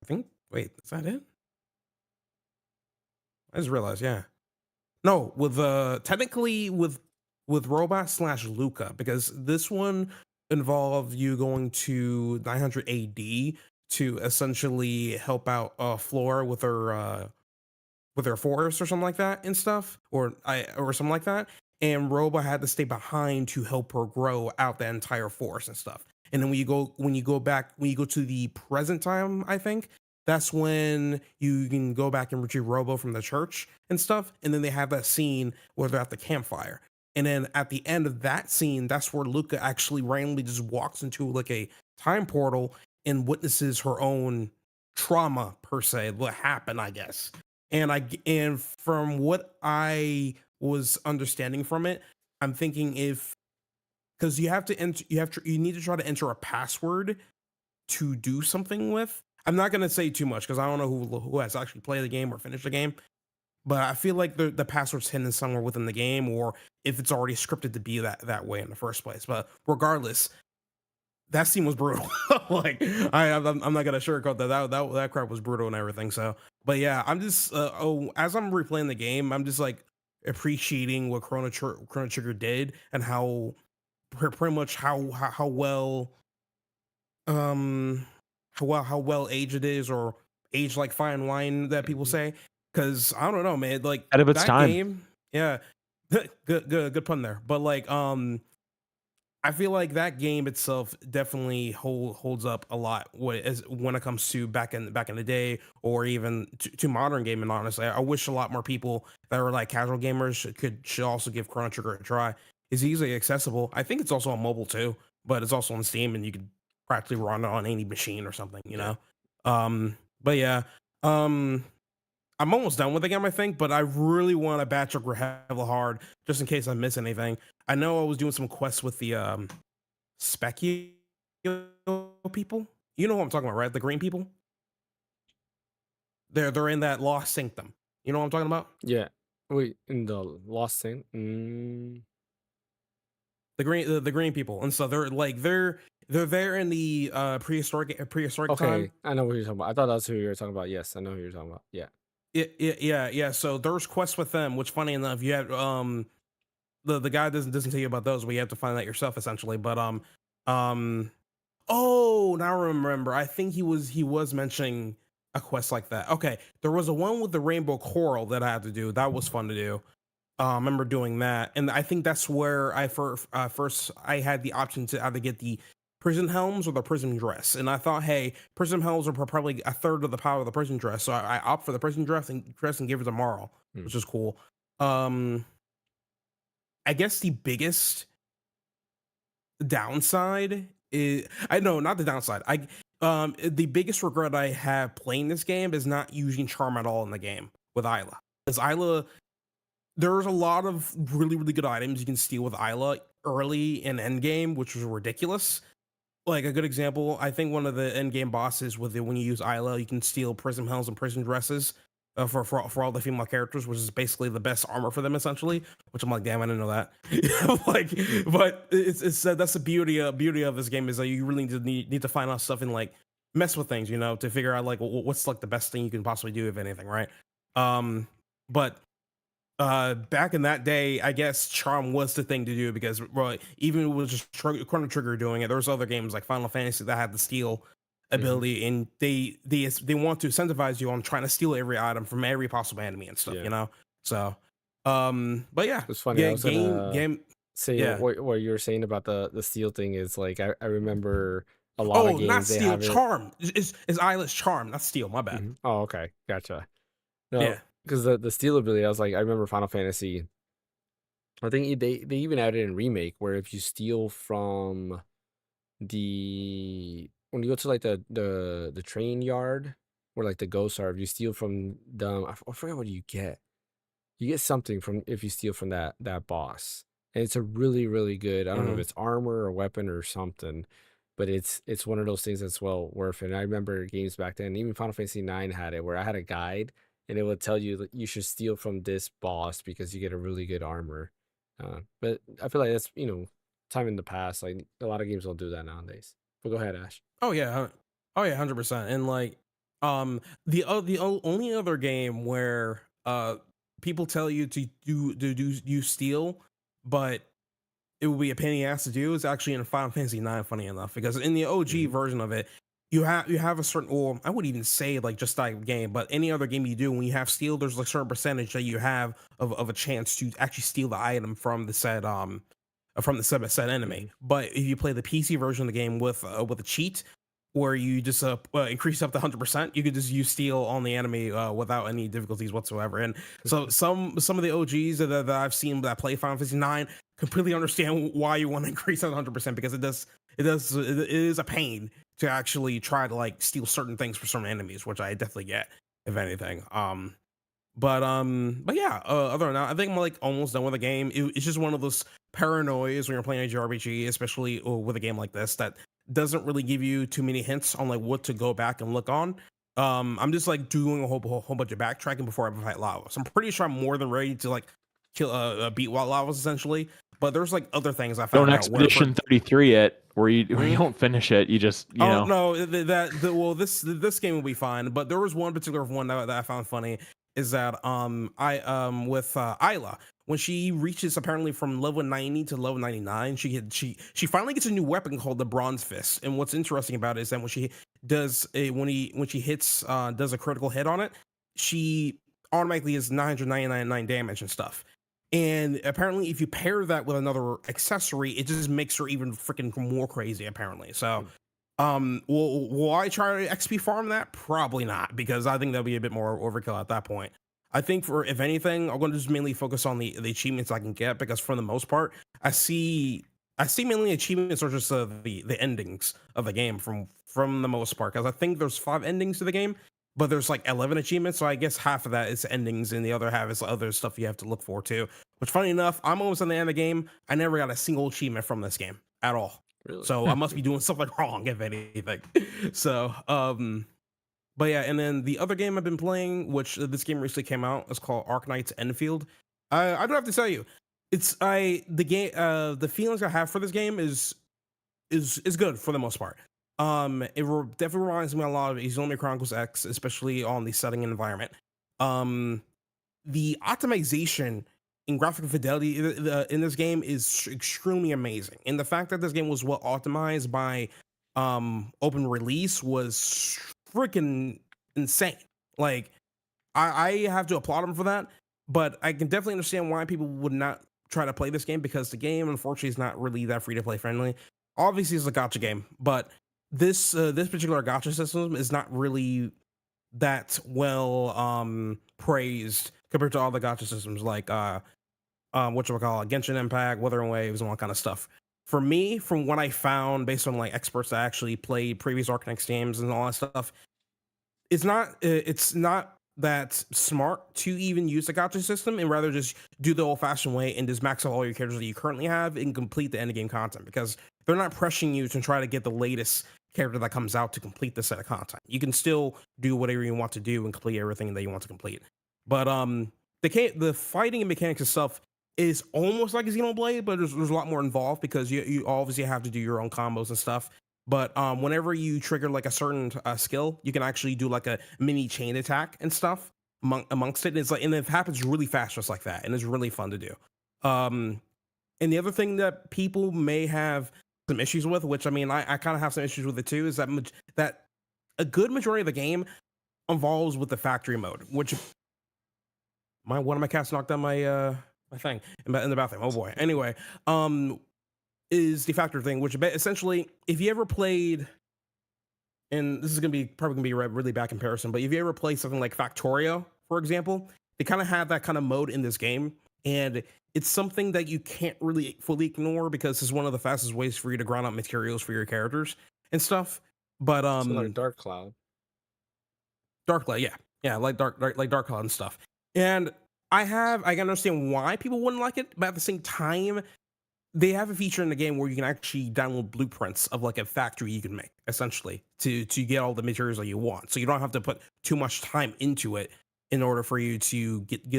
I think, wait, is that it? I just realized, yeah. No, with technically with robot slash Luca, because this one involved you going to 900 AD to essentially help out Flora with her forest or something like that and stuff, or something like that. And Roba had to stay behind to help her grow out that entire forest and stuff. And then when you go to the present time, I think that's when you can go back and retrieve Robo from the church and stuff. And then they have that scene where they're at the campfire. And then at the end of that scene, that's where Luca actually randomly just walks into like a time portal and witnesses her own trauma per se, what happened, I guess. And from what I was understanding from it, I'm thinking, if because you have to enter, you need to try to enter a password to do something with. I'm not gonna say too much because I don't know who has actually played the game or finished the game, but I feel like the password's hidden somewhere within the game, or if it's already scripted to be that way in the first place. But regardless, that scene was brutal. Like I'm not gonna sugarcoat that crap was brutal and everything. So But yeah, I'm just as I'm replaying the game, I'm just like appreciating what Chrono Trigger did and how pretty much how well um how well aged it is, or aged like fine wine that people Mhm. say. Because I don't know, man, like Out of its that time. game, yeah, good pun there. But like I feel like that game itself definitely holds up a lot when it comes to back in the day, or even to modern gaming. Honestly, I wish a lot more people that are like casual gamers should also give Chrono Trigger a try. It's easily accessible. I think it's also on mobile too, but it's also on Steam, and you can practically run it on any machine or something. Yeah. But yeah, um, I'm almost done with the game, I think, but I really want to batch up hella hard just in case I miss anything. I know I was doing some quests with the Speculo people. You know who I'm talking about, right? The green people. They're in that Lost Sanctum. You know what I'm talking about? Yeah. Wait, in the Lost Thing? Mm, The green people, and so they're there in the prehistoric time. okay, I know what you're talking about. I thought that's who you were talking about. Yes, I know who you're talking about. Yeah. Yeah. So there's quests with them, which funny enough, you have the guy doesn't tell you about those, but you have to find that yourself essentially. But um oh, now I remember. I think he was mentioning a quest like that. Okay, there was a one with the rainbow coral that I had to do. That was fun to do. I remember doing that, and I think that's where I first I had the option to either get the prison helms or the prison dress, and I thought, hey, prison helms are probably a third of the power of the prison dress, so I opt for the prison dress and give it to Marl, Hmm. which is cool. Um, I guess the biggest downside is, I know, not the downside. The biggest regret I have playing this game is not using charm at all in the game with Isla. Because Isla, there's a lot of really good items you can steal with Isla early in end game, which was ridiculous. Like a good example, I think one of the end game bosses with it, when you use Isla, you can steal prism helms and prison dresses for all the female characters, which is basically the best armor for them essentially. Which I'm like, damn, I didn't know that. Like, but it's that's the beauty of this game, is that you really need to find out stuff and like mess with things, to figure out like what's like the best thing you can possibly do, if anything, right? But back in that day, I guess charm was the thing to do, because even with just Chrono Trigger doing it, there was other games like Final Fantasy that had the steal ability, and they want to incentivize you on trying to steal every item from every possible enemy and stuff, Yeah. So but yeah, It's funny. I was gonna game say yeah. what you were saying about the steel thing is like I remember a lot of Oh, not games they steal, have it. charm. It's Isla's charm, not steal. My bad. Mhm. Oh, okay, gotcha. No, Yeah. because the steel ability, I was like, I remember Final Fantasy. I think they even added in remake where if you steal from when you go to like the train yard where like the ghosts are, if you steal from them, I forget what you get. You get something from if you steal from that boss, and it's a really good. I don't know if Mhm. it's armor or weapon or something, but it's one of those things that's well worth it. And I remember games back then, even Final Fantasy 9 had it, where I had a guide and it would tell you that you should steal from this boss because you get a really good armor. But I feel like that's time in the past. Like a lot of games don't do that nowadays. But go ahead, Ash. Oh yeah, 100%. And like, only other game where people tell you to do steal, but it would be a pain in the ass to do, is actually in Final Fantasy 9. Funny enough, because in the OG Mhm. version of it, you have a certain, or I wouldn't even say like just that game, but any other game you do, when you have steal, there's like a certain percentage that you have of a chance to actually steal the item from the said enemy. Mhm. But if you play the PC version of the game with a cheat where you just increase up to 100%, you could just use steal on the enemy without any difficulties whatsoever. And so some of the OGs that I've seen that play Final Fantasy 9 completely understand why you want to increase that 100%, because it is a pain to actually try to like steal certain things for certain enemies, which I definitely get, if anything. But yeah, other than that, I think I'm like almost done with the game. It's just one of those paranoias when you're playing a JRPG, especially with a game like this that doesn't really give you too many hints on like what to go back and look on. I'm just like doing a whole bunch of backtracking before I fight lava. So I'm pretty sure I'm more than ready to like kill beat Lavas essentially. But there's like other things I Don't found out where Expedition 33 it, where you Hmm? don't finish it. You just oh no, well this game will be fine. But there was one particular one that I found funny is that with Isla, when she reaches apparently from level 90 to level 99, she finally gets a new weapon called the Bronze Fist. And what's interesting about it is that when she does when she hits does a critical hit on it, she automatically is 999 damage and stuff. And apparently, if you pair that with another accessory, it just makes her even freaking more crazy. Apparently, so will I try to XP farm that? Probably not, because I think that'll be a bit more overkill at that point. I think for if anything, I'm going to just mainly focus on the achievements I can get, because for the most part, I see mainly achievements are just the endings of the game from the most part, because I think there's 5 endings to the game, but there's like 11 achievements, so I guess half of that is endings and the other half is other stuff you have to look for too. Which, funny enough, I'm almost on the end of the game. I never got a single achievement from this game at all. Really? So I must be doing something wrong, if anything. So, but yeah, and then the other game I've been playing, which this game recently came out, is called Arknight's Enfield. I don't have to tell you, the feelings I have for this game is good for the most part. Definitely reminds me a lot of Izumi Chronicles X, especially on the setting and environment. The optimization in graphic fidelity in this game is extremely amazing, and the fact that this game was well optimized by open release was freaking insane. Like, I have to applaud them for that, but I can definitely understand why people would not try to play this game, because the game unfortunately is not really that free to play friendly. Obviously it's a gacha game, but this particular gacha system is not really that well praised compared to all the gacha systems like whatchamacallit, Genshin Impact, Wuthering Waves, and all that kind of stuff. For me, from what I found based on like experts that actually played previous Arknights games and all that stuff, it's not that smart to even use the gacha system, and rather just do the old-fashioned way and just max out all your characters that you currently have and complete the end game content, because they're not pressuring you to try to get the latest character that comes out to complete the set of content. You can still do whatever you want to do and complete everything that you want to complete. But the fighting and mechanics and stuff is almost like a Xenoblade, but there's a lot more involved, because you obviously have to do your own combos and stuff. But whenever you trigger like a certain skill, you can actually do like a mini chain attack and stuff amongst it. And it's like, and it happens really fast, just like that, and it's really fun to do. And the other thing that people may have some issues with, which I mean, I kind of have some issues with it too, is that that a good majority of the game involves with the factory mode, which one of my cats knocked down my thing in the bathroom. Oh boy. Anyway, is the factory thing, which essentially, if you ever played, and this is probably gonna be a really bad comparison, but if you ever played something like Factorio, for example, they kind of have that kind of mode in this game, and it's something that you can't really fully ignore, because it's one of the fastest ways for you to grind out materials for your characters and stuff. But So like Dark Cloud. Yeah, like Dark Cloud and stuff. And I can understand why people wouldn't like it, but at the same time, they have a feature in the game where you can actually download blueprints of like a factory you can make, essentially, to get all the materials that you want. So you don't have to put too much time into it in order for you to get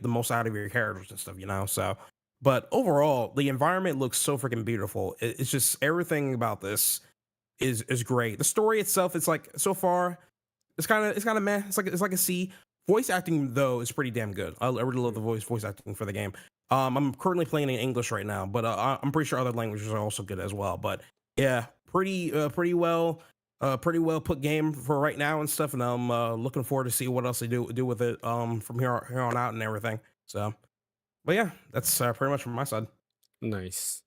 the most out of your characters and stuff, you know? So, but overall, the environment looks so freaking beautiful. It's just, everything about this is great. The story itself, it's like, so far, it's kind of meh. It's like a C. Voice acting though is pretty damn good. I really love the voice acting for the game. I'm currently playing in English right now, but I'm pretty sure other languages are also good as well. But yeah, pretty well put game for right now and stuff. And I'm looking forward to see what else they do with it from here on out and everything. So, but yeah, that's pretty much from my side. Nice.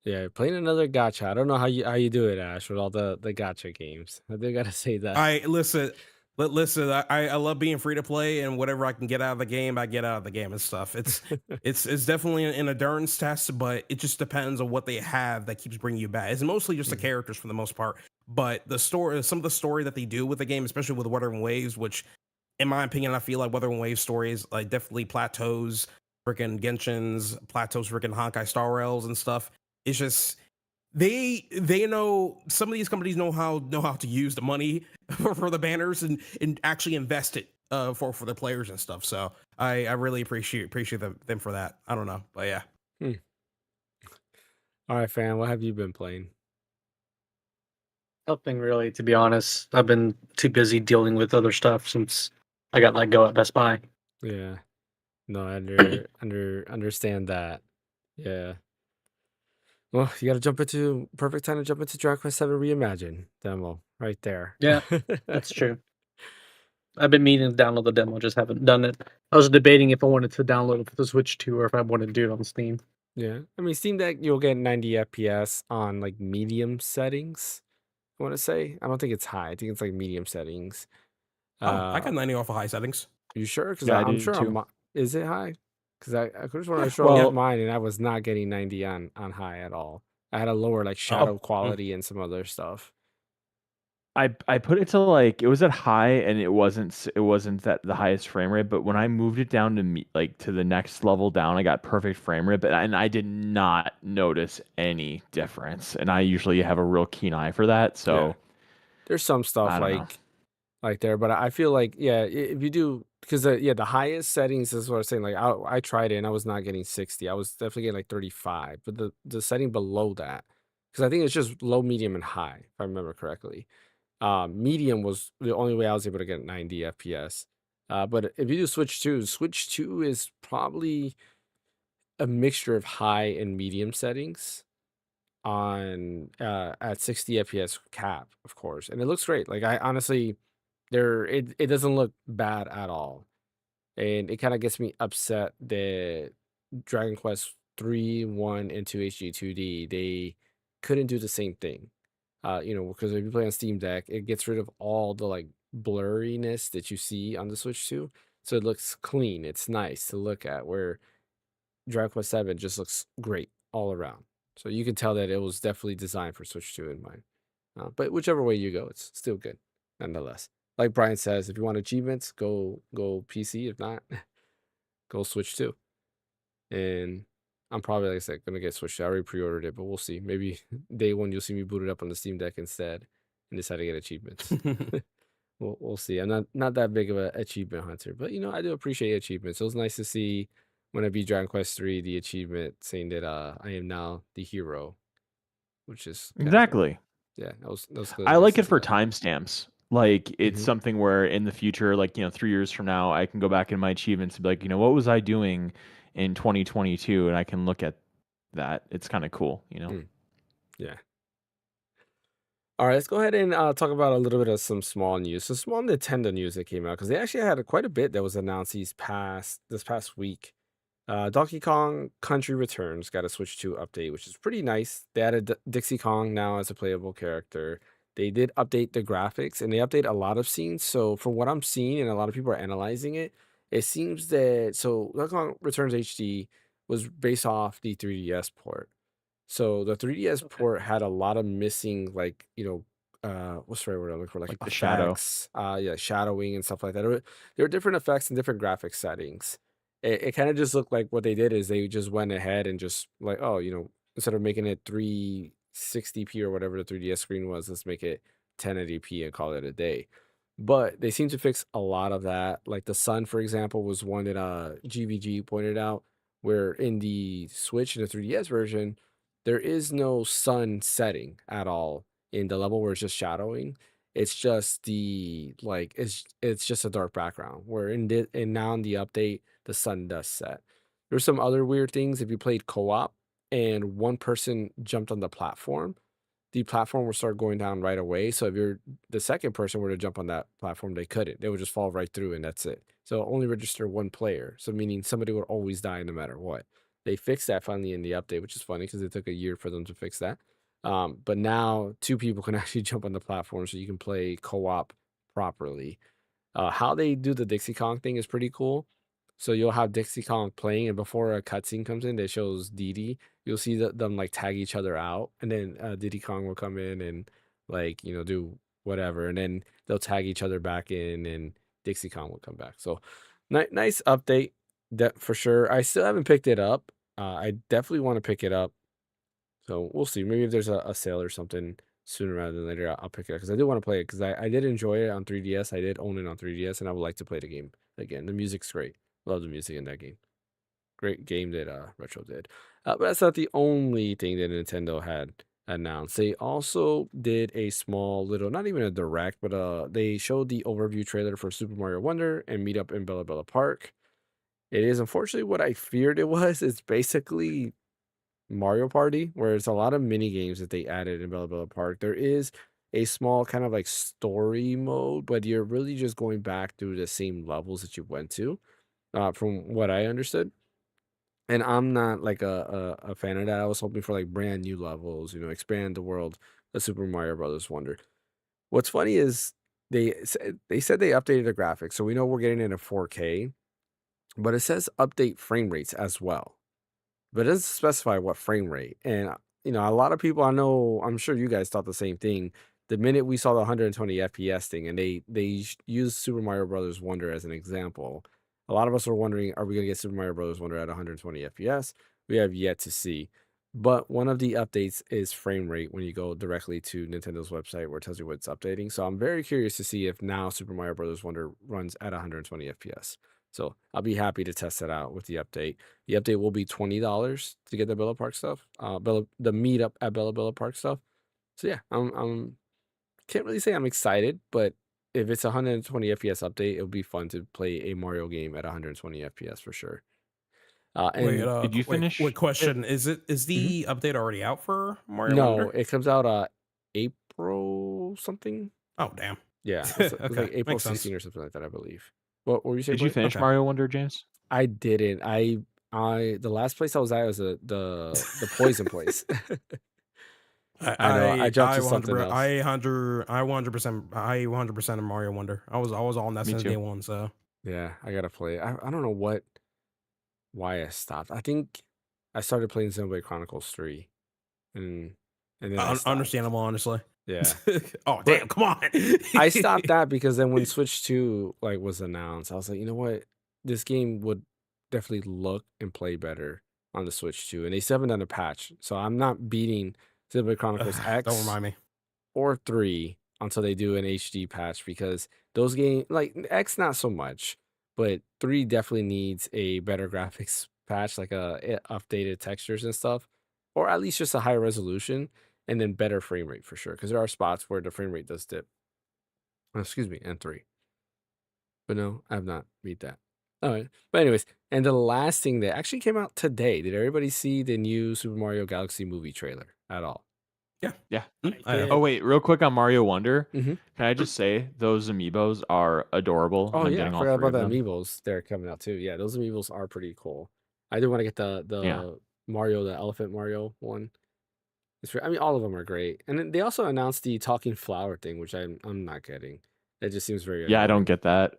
Yeah, playing another gacha. I don't know how you do it, Ash, with all the gacha games. I do gotta say that. Listen. I love being free to play, and whatever I can get out of the game, I get out of the game and stuff. It's it's definitely an endurance test, but it just depends on what they have that keeps bringing you back. It's mostly just the characters for the most part, but some of the story that they do with the game, especially with Wuthering Waves, which, in my opinion, I feel like Wuthering Waves stories like definitely plateaus freaking Genshin's, plateaus freaking Honkai Star Rails and stuff. It's just, they know, some of these companies know how to use the money for the banners and actually invest it for the players and stuff. So I really appreciate them for that. I don't know, but yeah. All right, fam. What have you been playing? Nothing really, to be honest. I've been too busy dealing with other stuff since I got let go at Best Buy. Yeah. No, I understand that. Yeah. Well, you got to jump into perfect time to jump into Dragon Quest VII Reimagine demo right there. Yeah, that's true. I've been meaning to download the demo, just haven't done it. I was debating if I wanted to download it for the Switch 2 or if I wanted to do it on Steam. Yeah. I mean, Steam Deck, you'll get 90 FPS on like medium settings. I want to say. I don't think it's high. I think it's like medium settings. Oh, I Uh, got 90 off of high settings. you sure? Because Yeah, I I'm do sure too. is it high? Because I just want Yeah, to show yeah. up Well, mine and I was not getting 90 on high at all. I had a lower like shadow Oh, quality and some other stuff. I put it to like it was at high and it wasn't that the highest frame rate, but when I moved it down to like to the next level down, I got perfect frame rate, and I did not notice any difference. And I usually have a real keen eye for that, Yeah. so There's some stuff I don't know. like there, but I feel like yeah, if you do because the highest settings is what I was saying. Like I tried it and I was not getting 60. I was definitely getting like 35, but the setting below that because I think it's just low, medium, and high if I remember correctly. Medium was the only way I was able to get 90 FPS. But if you do Switch 2 is probably a mixture of high and medium settings on at 60 FPS cap, of course. And it looks great. Like I honestly it doesn't look bad at all. And it kind of gets me upset that Dragon Quest 3, 1, and 2 HD 2D, they couldn't do the same thing. Because if you play on Steam Deck, it gets rid of all the like blurriness that you see on the Switch 2. So it looks clean. It's nice to look at where Dragon Quest 7 just looks great all around. So you can tell that it was definitely designed for Switch 2 in mind. But whichever way you go, it's still good nonetheless. Like Brian says, if you want achievements, go PC. If not, go Switch 2. And I'm probably, like I said, gonna get Switch 2. I already pre-ordered it, but we'll see. Maybe day one you'll see me boot it up on the Steam Deck instead and decide to get achievements. We'll see. I'm not that big of an achievement hunter, but I do appreciate achievements. So it was nice to see when I beat Dragon Quest 3 the achievement saying that I am now the hero, which is kind of fun. Exactly. Yeah, that was I really nice like to it see for that. timestamps. Like it's Hmm. something where in the future, like 3 years from now, I can go back in my achievements and be like, what was I doing in 2022, and I can look at that. It's kind of cool. Yeah. All right, let's go ahead and talk about a little bit of some small news. So small Nintendo news that came out because they actually had quite a bit that was announced this past week. Donkey Kong Country Returns got a Switch 2 update, which is pretty nice. They added Dixie Kong now as a playable character. They did update the graphics and they update a lot of scenes. So from what I'm seeing and a lot of people are analyzing it, it seems that Donkey Kong Returns HD was based off the 3DS port. So the 3DS Okay. port had a lot of missing, like, what's the right word I'm looking for? Like Like the shadow. effects, yeah, shadowing and stuff like that. There were different effects and different graphic settings. It kind of just looked like what they did is they just went ahead and just like, oh, instead of making it 360p or whatever the 3DS screen was, let's make it 1080p and call it a day. But they seem to fix a lot of that. Like the sun, for example, was one that GVG pointed out, where in the Switch and the 3DS version there is no sun setting at all in the level where it's just shadowing. It's just it's just a dark background. Where and now in the update, the sun does set. There's some other weird things. If you played co-op and one person jumped on the platform will start going down right away. So if you're the second person were to jump on that platform, they couldn't. They would just fall right through and that's it. So only register one player. So meaning somebody would always die no matter what. They fixed that finally in the update, which is funny because it took a year for them to fix that. But now two people can actually jump on the platform so you can play co-op properly. How they do the Dixie Kong thing is pretty cool. So you'll have Dixie Kong playing, and before a cutscene comes in that shows Diddy, you'll see them like tag each other out, and then Diddy Kong will come in and like do whatever, and then they'll tag each other back in, and Dixie Kong will come back. So nice update, that for sure. I still haven't picked it up. I definitely want to pick it up. So we'll see. Maybe if there's a sale or something sooner rather than later, I'll pick it up because I do want to play it because I did enjoy it on 3DS. I did own it on 3DS, and I would like to play the game again. The music's great. Love the music in that game. great game that Retro did. But that's not the only thing that Nintendo had announced. They also did a small little, not even a direct, but they showed the overview trailer for Super Mario Wonder and Meet Up in Bella Bella Park. It is unfortunately what I feared it was. It's basically Mario Party, where it's a lot of mini games that they added in Bella Bella Park. There is a small kind of like story mode, but you're really just going back through the same levels that you went to, from what I understood. And I'm not like a fan of that. I was hoping for like brand new levels, expand the world of Super Mario Brothers Wonder. What's funny is they said they updated the graphics, so we know we're getting it in 4K, but it says update frame rates as well, but it doesn't specify what frame rate. And a lot of people I know, I'm sure you guys thought the same thing. The minute we saw the 120 FPS thing, and they used Super Mario Brothers Wonder as an example, a lot of us are wondering, are we going to get Super Mario Brothers Wonder at 120 FPS? We have yet to see. But one of the updates is frame rate when you go directly to Nintendo's website where it tells you what it's updating. So I'm very curious to see if now Super Mario Brothers Wonder runs at 120 FPS. So I'll be happy to test that out with the update. The update will be $20 to get the Bella Park stuff, the meetup at Bella Bella Park stuff. So yeah, I'm can't really say I'm excited, but if it's a 120 FPS update, it'll be fun to play a Mario game at 120 FPS for sure. Wait, And Did you finish wait, it? question. Is Mhm. the update already out for Mario no, Wonder? it comes out April something. Oh, damn. Yeah, it's Okay, like April makes sense. 16 or something like that, I believe. What were you saying, Did you Blake? finish Okay. Mario Wonder, James? I didn't. I the last place I was at was the poison place. I know. I jumped to something else. I 100% of Mario Wonder. I was all on that Me since too. day one. So Yeah, I gotta play. I don't know why I stopped. I think I started playing Xenoblade Chronicles 3, and then I stopped. understandable, honestly. Yeah, Oh but damn! Come on. I stopped that because then when Switch 2 like was announced, I was like, you know what, this game would definitely look and play better on the Switch 2, and they still haven't done a patch, so I'm not beating Xenoblade Chronicles Don't X remind me. or 3 until they do an HD patch, because those games like X not so much, but 3 definitely needs a better graphics patch, like updated textures and stuff, or at least just a higher resolution and then better frame rate for sure, because there are spots where the frame rate does dip. Excuse me, and 3. But no, I have not beat that. All right. But anyways, and the last thing that actually came out today, did everybody see the new Super Mario Galaxy movie trailer at all? Yeah. Yeah. I have. Oh wait, real quick on Mario Wonder. Mhm. Can I just say those amiibos are adorable, Oh and I'm yeah, I getting all forgot three about of the them. amiibos. They're coming out too. Yeah, those amiibos are pretty cool. I do want to get the Mario, the Elephant Mario one. I mean, all of them are great. And then they also announced the talking flower thing, which I'm not getting. It just seems very Yeah, I don't annoying. get that.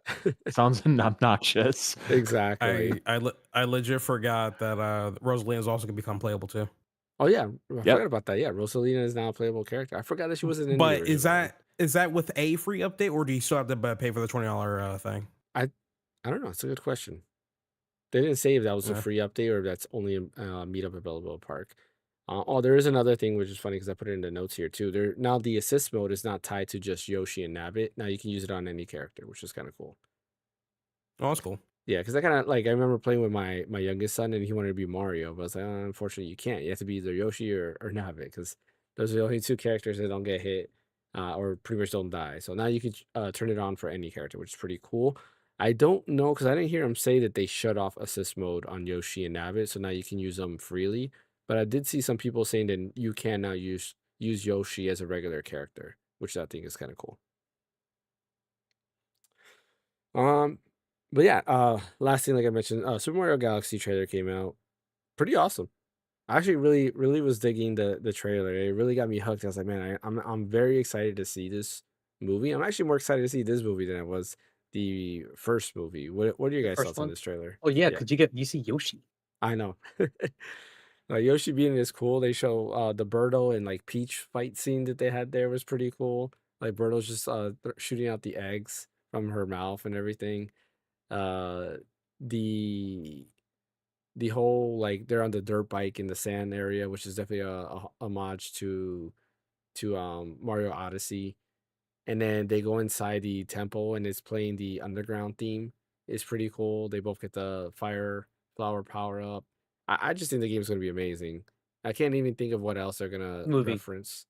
Sounds obnoxious. Exactly. I legit forgot that Rosalina is also gonna become playable too. Oh yeah, I Yep. forgot about that. Yeah, Rosalina is now a playable character. I forgot that she wasn't in the But original one. is that with a free update, or do you still have to pay for the $20 thing? I don't know. It's a good question. They didn't say if that was a Yeah. free update or if that's only a meetup available at Park. There is another thing which is funny because I put it in the notes here too. Now the assist mode is not tied to just Yoshi and Nabbit. Now you can use it on any character, which is kind of cool. Oh, that's cool. Yeah, because I kind of like I remember playing with my youngest son and he wanted to be Mario, but I was like, unfortunately you can't. You have to be either Yoshi or Nabbit because those are the only two characters that don't get hit or pretty much don't die. So now you can turn it on for any character, which is pretty cool. I don't know because I didn't hear him say that they shut off assist mode on Yoshi and Nabbit, so now you can use them freely. But I did see some people saying that you can now use Yoshi as a regular character, which I think is kind of cool. Um, but yeah, last thing, like I mentioned, Super Mario Galaxy trailer came out. Pretty awesome. I actually really was digging the trailer. It really got me hooked. I was like, man, I'm very excited to see this movie. I'm actually more excited to see this movie than I was the first movie. What are your The guys' first thoughts on one? this trailer? Oh yeah, Yeah, because you see Yoshi. I know. Yoshi being is cool. They show the Birdo and like Peach fight scene that they had there was pretty cool. Like Birdo's just shooting out the eggs from her mouth and everything. Uh, the whole like they're on the dirt bike in the sand area, which is definitely a homage to Mario Odyssey. And then they go inside the temple and it's playing the underground theme. It's pretty cool. They both get the fire flower power up. I just think the game's gonna be amazing. I can't even think of what else they're gonna Movie. reference.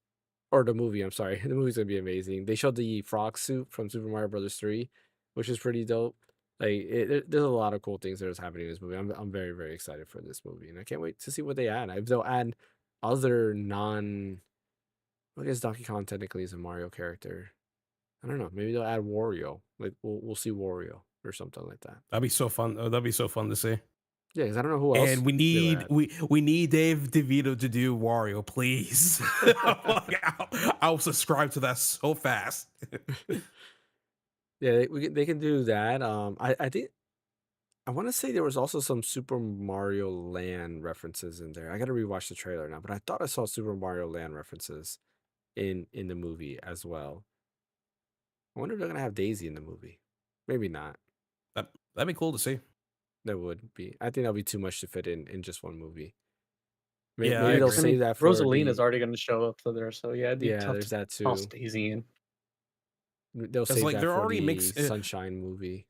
Or the movie, I'm sorry. The movie's gonna be amazing. They showed the frog suit from Super Mario Brothers 3, which is pretty dope. There's a lot of cool things that is happening in this movie. I'm very, very excited for this movie, and I can't wait to see what they add. If they'll add other non, I guess Donkey Kong technically is a Mario character. I don't know. Maybe they'll add Wario. Like we'll see Wario or something like that. That'd be so fun. That'd be so fun to see. Yeah, because I don't know who else. And we they would need add. we need Dave DeVito to do Wario, please. I'll subscribe to that so fast. Yeah, they can do that. I think I want to say there was also some Super Mario Land references in there. I got to rewatch the trailer now, but I thought I saw Super Mario Land references in the movie as well. I wonder if they're gonna have Daisy in the movie. Maybe not. That'd be cool to see. That would be. I think that'll be too much to fit in just one movie. Yeah, Maybe I they'll agree. save that for Rosalina's the. already going to show up to there, so yeah, it'd be Yeah, tough there's to that toss too. Daisy in. They'll 'Cause, save like, that they're for already the Sunshine movie.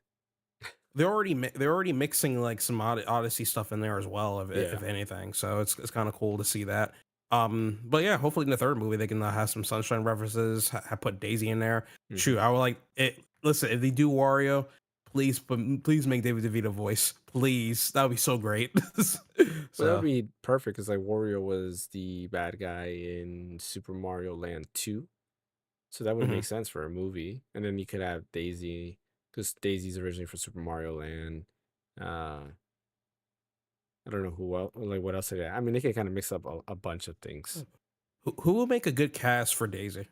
they're already mixing like some Odyssey stuff in there as well, if Yeah. anything. So it's kind of cool to see that. But yeah, hopefully in the third movie they can have some Sunshine references. Put Daisy in there. Shoot, Mhm. I would like it. Listen, if they do Wario, please make David DeVito voice, please. That would be so great. Well, that would So be perfect because like Wario was the bad guy in Super Mario Land 2. So that would make mhm. sense for a movie. And then you could have Daisy, because Daisy's originally from Super Mario Land. Uh, I don't know who else, like what else they got. I mean, they can kind of mix up a bunch of things. Who will make a good cast for Daisy?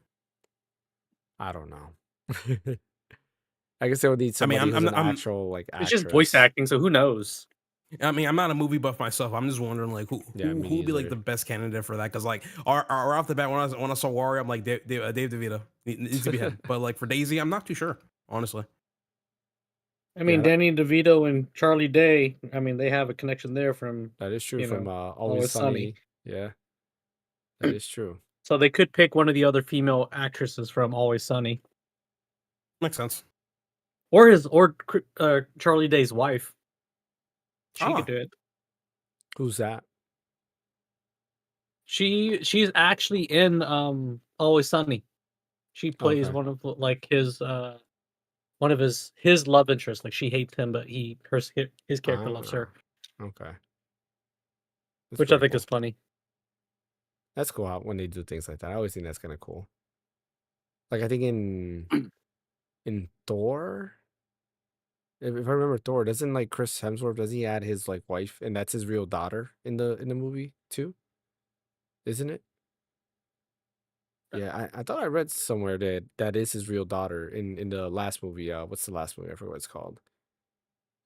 I don't know. I guess they would need I mean, somebody who's an I'm actual like It's just voice actress. acting, so who knows? I mean, I'm not a movie buff myself. I'm just wondering, like, Yeah, me who would be like neither. the best candidate for that? Because like, or off the bat, when I saw Wario, I'm like, Dave DeVito needs to be him. But like for Daisy, I'm not too sure, honestly. I mean, Yeah, Danny DeVito and Charlie Day. I mean, they have a connection there from that is true you from know Always Always Sunny. Sunny. Yeah, that is true. So they could pick one of the other female actresses from Always Sunny, Makes sense. or Charlie Day's wife. She Ah, could do it. Who's that? She's actually in Always Sunny. She plays Okay. one of like his his love interest. Like she hates him, but his character loves her, Okay. That's which I pretty think cool. is funny. That's cool when they do things like that. I always think that's kind of cool. Like I think in Thor, if I remember Thor, doesn't like Chris Hemsworth, does he add his like wife and that's his real daughter in the movie too? Isn't it? Yeah, I thought I read somewhere that that is his real daughter in the last movie. What's the last movie? I forget what it's called.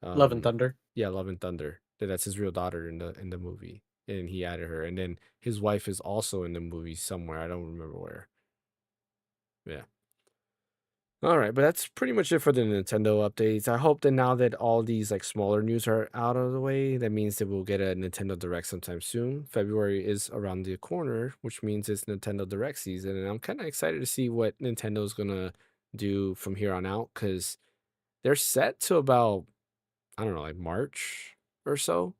Love and Um, Thunder. yeah, Love and Thunder. That's his real daughter in the movie, and he added her. And then his wife is also in the movie somewhere. I don't remember where. Yeah. All right, but that's pretty much it for the Nintendo updates. I hope that now that all these like smaller news are out of the way, that means that we'll get a Nintendo Direct sometime soon. February is around the corner, which means it's Nintendo Direct season, and I'm kind of excited to see what Nintendo's gonna do from here on out because they're set to about, I don't know, like March or so,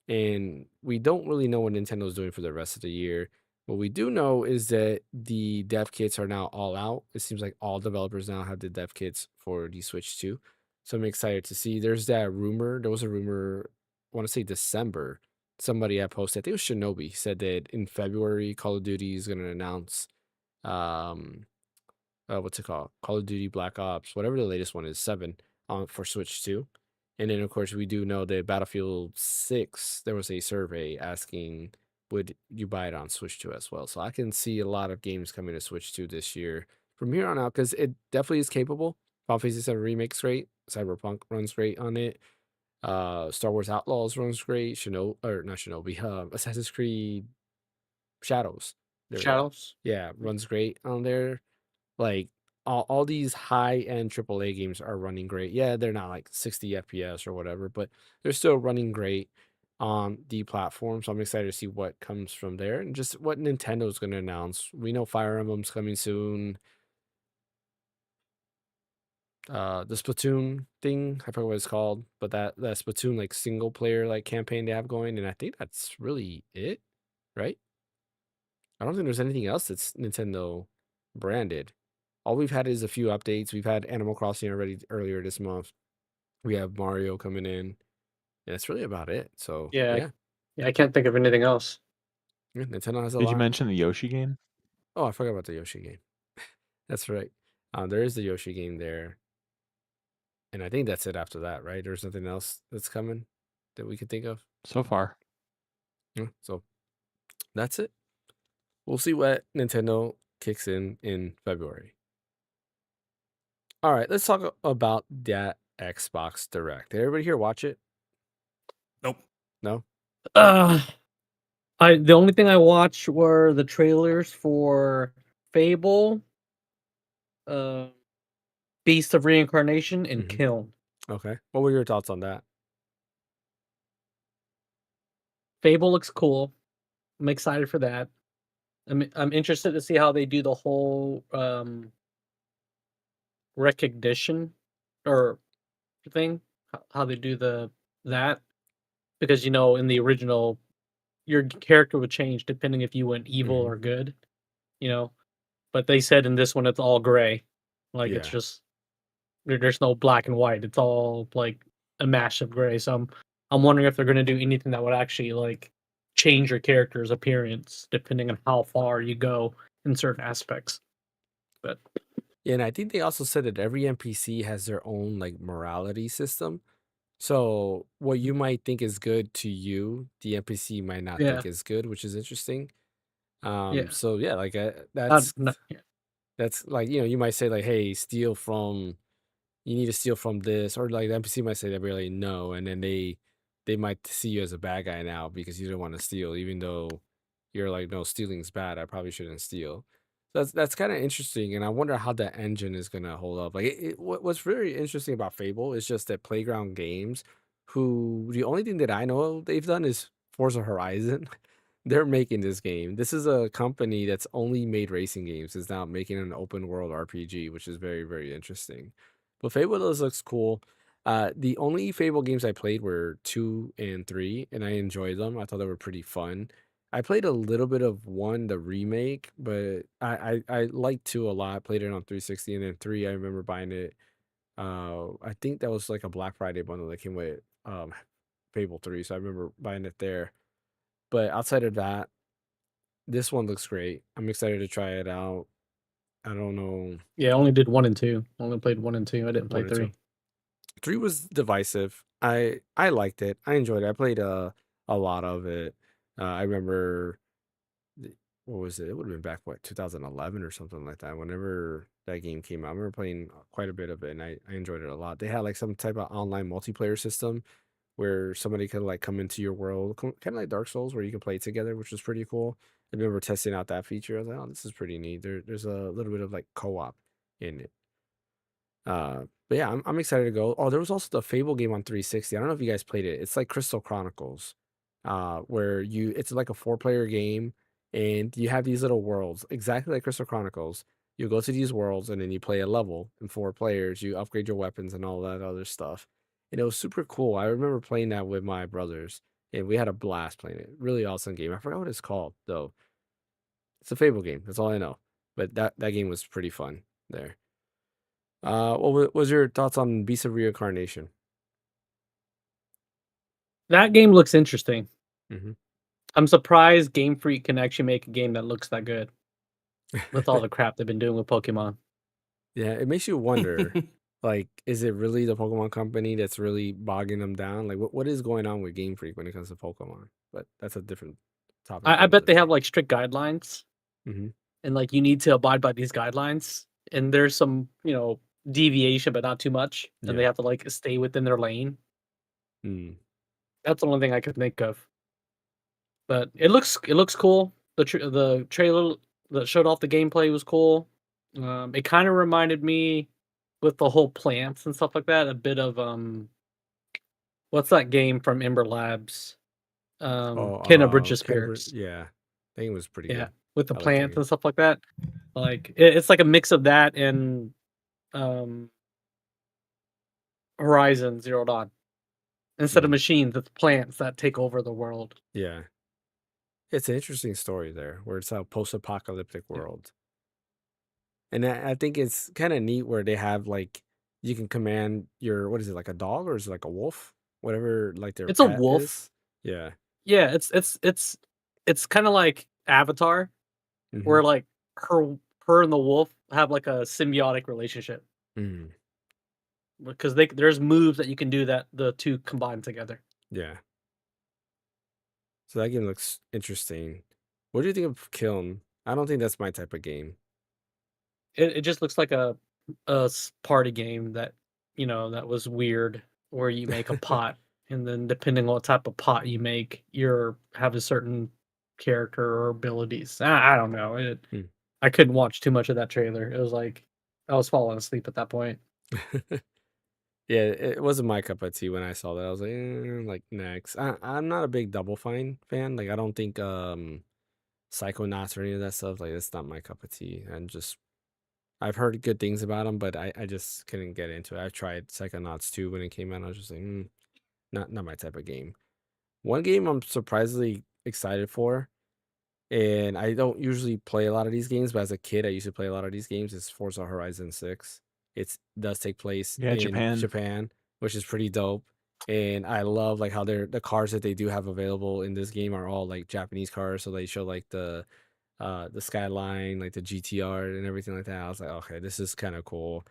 and we don't really know what Nintendo's doing for the rest of the year. What we do know is that the dev kits are now all out. It seems like all developers now have the dev kits for the Switch 2. So I'm excited to see. There's that rumor. There was a rumor, I want to say December. Somebody had posted, I think it was Shinobi, said that in February, Call of Duty is going to announce um what's it called? Call of Duty Black Ops, whatever the latest one is, 7 on for Switch 2. And then of course we do know that Battlefield 6, there was a survey asking would you buy it on Switch 2 as well. So I can see a lot of games coming to Switch 2 this year from here on out because it definitely is capable. Final Fantasy 7 Remake's great. Cyberpunk runs great on it. Star Wars Outlaws runs great. Shinobi, or not Shinobi, Assassin's Creed Shadows. There we go. Shadows. Yeah, runs great on there. Like all these high end AAA games are running great. Yeah, they're not like 60 FPS or whatever, but they're still running great on the platform. So I'm excited to see what comes from there and just what Nintendo's going to announce. We know Fire Emblem's coming soon. the Splatoon thing. I forget what it's called, but that Splatoon like single player like campaign they have going, and I think that's really it, right? I don't think there's anything else that's Nintendo branded. All we've had is a few updates. We've had Animal Crossing already earlier this month. We have Mario coming in, and that's really about it. So Yeah, yeah, yeah, I can't think of anything else. Nintendo has a Did you lot. mention the Yoshi game? Oh, I forgot about the Yoshi game. That's right. There is the Yoshi game there. And I think that's it after that, right? There's nothing else that's coming that we can think of. So far. Yeah, so that's it. We'll see what Nintendo kicks in February. All right, let's talk about that Xbox Direct. Did everybody here watch it? Nope. No? The only thing I watched were the trailers for Fable, Beast of Reincarnation, and Mhm. Kiln. Okay. What were your thoughts on that? Fable looks cool. I'm excited for that. I'm interested to see how they do the whole recognition or thing. How they do that, because in the original, your character would change depending if you went evil Mhm. or good. You know, but they said in this one it's all gray, like it's Yeah. just there's no black and white. It's all like a mash of gray. So I'm wondering if they're gonna do anything that would actually like change your character's appearance depending on how far you go in certain aspects. But Yeah, and I think they also said that every NPC has their own like morality system. So what you might think is good to you, the NPC might not yeah, think is good, which is interesting. yeah, So yeah, like not that's like, you might say like, hey, steal from, you need to steal from this, or like the NPC might say that really no, and then they might see you as a bad guy now because you don't want to steal, even though you're like, no, stealing's bad. I probably shouldn't steal. That's kind of interesting, and I wonder how that engine is gonna hold up. Like, what's very interesting about Fable is just that Playground Games, who the only thing that I know they've done is Forza Horizon. They're making this game. This is a company that's only made racing games. Is now making an open world RPG, which is very, very interesting. But Fable does looks cool. The only Fable games I played were 2 and 3, and I enjoyed them. I thought they were pretty fun. I played a little bit of 1, the remake, but I liked 2 a lot. I played it on 360, and then 3, I remember buying it. I think that was like a Black Friday bundle that came with Fable 3, so I remember buying it there. But outside of that, this one looks great. I'm excited to try it out. I don't know. yeah. I only did 1 and 2. Only played 1 and 2. I didn't play 1 and 2. 3. 3 was divisive. I liked it. I enjoyed it. I played a lot of it. I remember what was it? It would have been back what 2011 or something like that. Whenever that game came out, I remember playing quite a bit of it, and I enjoyed it a lot. They had like some type of online multiplayer system where somebody could like come into your world, kind of like Dark Souls, where you can play together, which was pretty cool. I remember testing out that feature. I was like, oh, this is pretty neat. There's a little bit of like co-op in it. But yeah, I'm excited to go. Oh, there was also the Fable game on 360. I don't know if you guys played it. It's like Crystal Chronicles, where it's like a 4-player game, and you have these little worlds, exactly like Crystal Chronicles. You go to these worlds, and then you play a level in 4 players. You upgrade your weapons and all that other stuff, and it was super cool. I remember playing that with my brothers, and we had a blast playing it. Really awesome game. I forgot what it's called though. It's a Fable game. That's all I know. But that game was pretty fun there. What was your thoughts on Beast of Reincarnation? That game looks interesting. Mhm. I'm surprised Game Freak can actually make a game that looks that good with all the crap they've been doing with Pokemon. Yeah, it makes you wonder, like, is it really the Pokemon company that's really bogging them down? Like, what is going on with Game Freak when it comes to Pokemon? But that's a different topic for I bet another they day. have like strict guidelines, Mhm. and like you need to abide by these guidelines. And there's some, deviation, but not too much. And they Yeah. have to like stay within their lane. Mm. That's the only thing I could think of. But it looks cool. The trailer that showed off the gameplay was cool. It kind of reminded me with the whole plants and stuff like that a bit of what's that game from Ember Labs? Oh, Ken of Bridge of Canterbury. Spirits. Yeah, I think it was pretty Yeah, good. with the I like that plants game. and stuff like that. Like it's like a mix of that and um Horizon Zero Dawn. Instead of Mhm. machines, it's plants that take over the world. Yeah. It's an interesting story there, where it's a post-apocalyptic Yeah. world. And I think it's kinda neat where they have, like, you can command your what is it, like a dog or is it like a wolf? Whatever, like, their It's a pet wolf. is. Yeah. Yeah, it's kind of like Avatar, Mhm. where like her and the wolf have like a symbiotic relationship Mm. because there's moves that you can do that the two combine together. Yeah. So that game looks interesting. What do you think of Kiln? I don't think that's my type of game. It just looks like a party game that that was weird, where you make a pot, and then depending on what type of pot you make, you're have a certain character or abilities. I don't know. Hmm. I couldn't watch too much of that trailer. It was like I was falling asleep at that point. Yeah, it wasn't my cup of tea when I saw that. I was like next. I'm not a big Double Fine fan. Like I don't think Psychonauts or any of that stuff. Like it's not my cup of tea. And just I've heard good things about them, but I just couldn't get into it. I tried Psychonauts 2 when it came out. I was just like, not my type of game. One game I'm surprisingly excited for, and I don't usually play a lot of these games, but as a kid, I used to play a lot of these games. Is Forza Horizon 6. It does take place Yeah, in Japan. Japan, which is pretty dope. And I love like how the cars that they do have available in this game are all like Japanese cars. So they show like the skyline, like the GTR and everything like that. I was like, okay, this is kind of cool.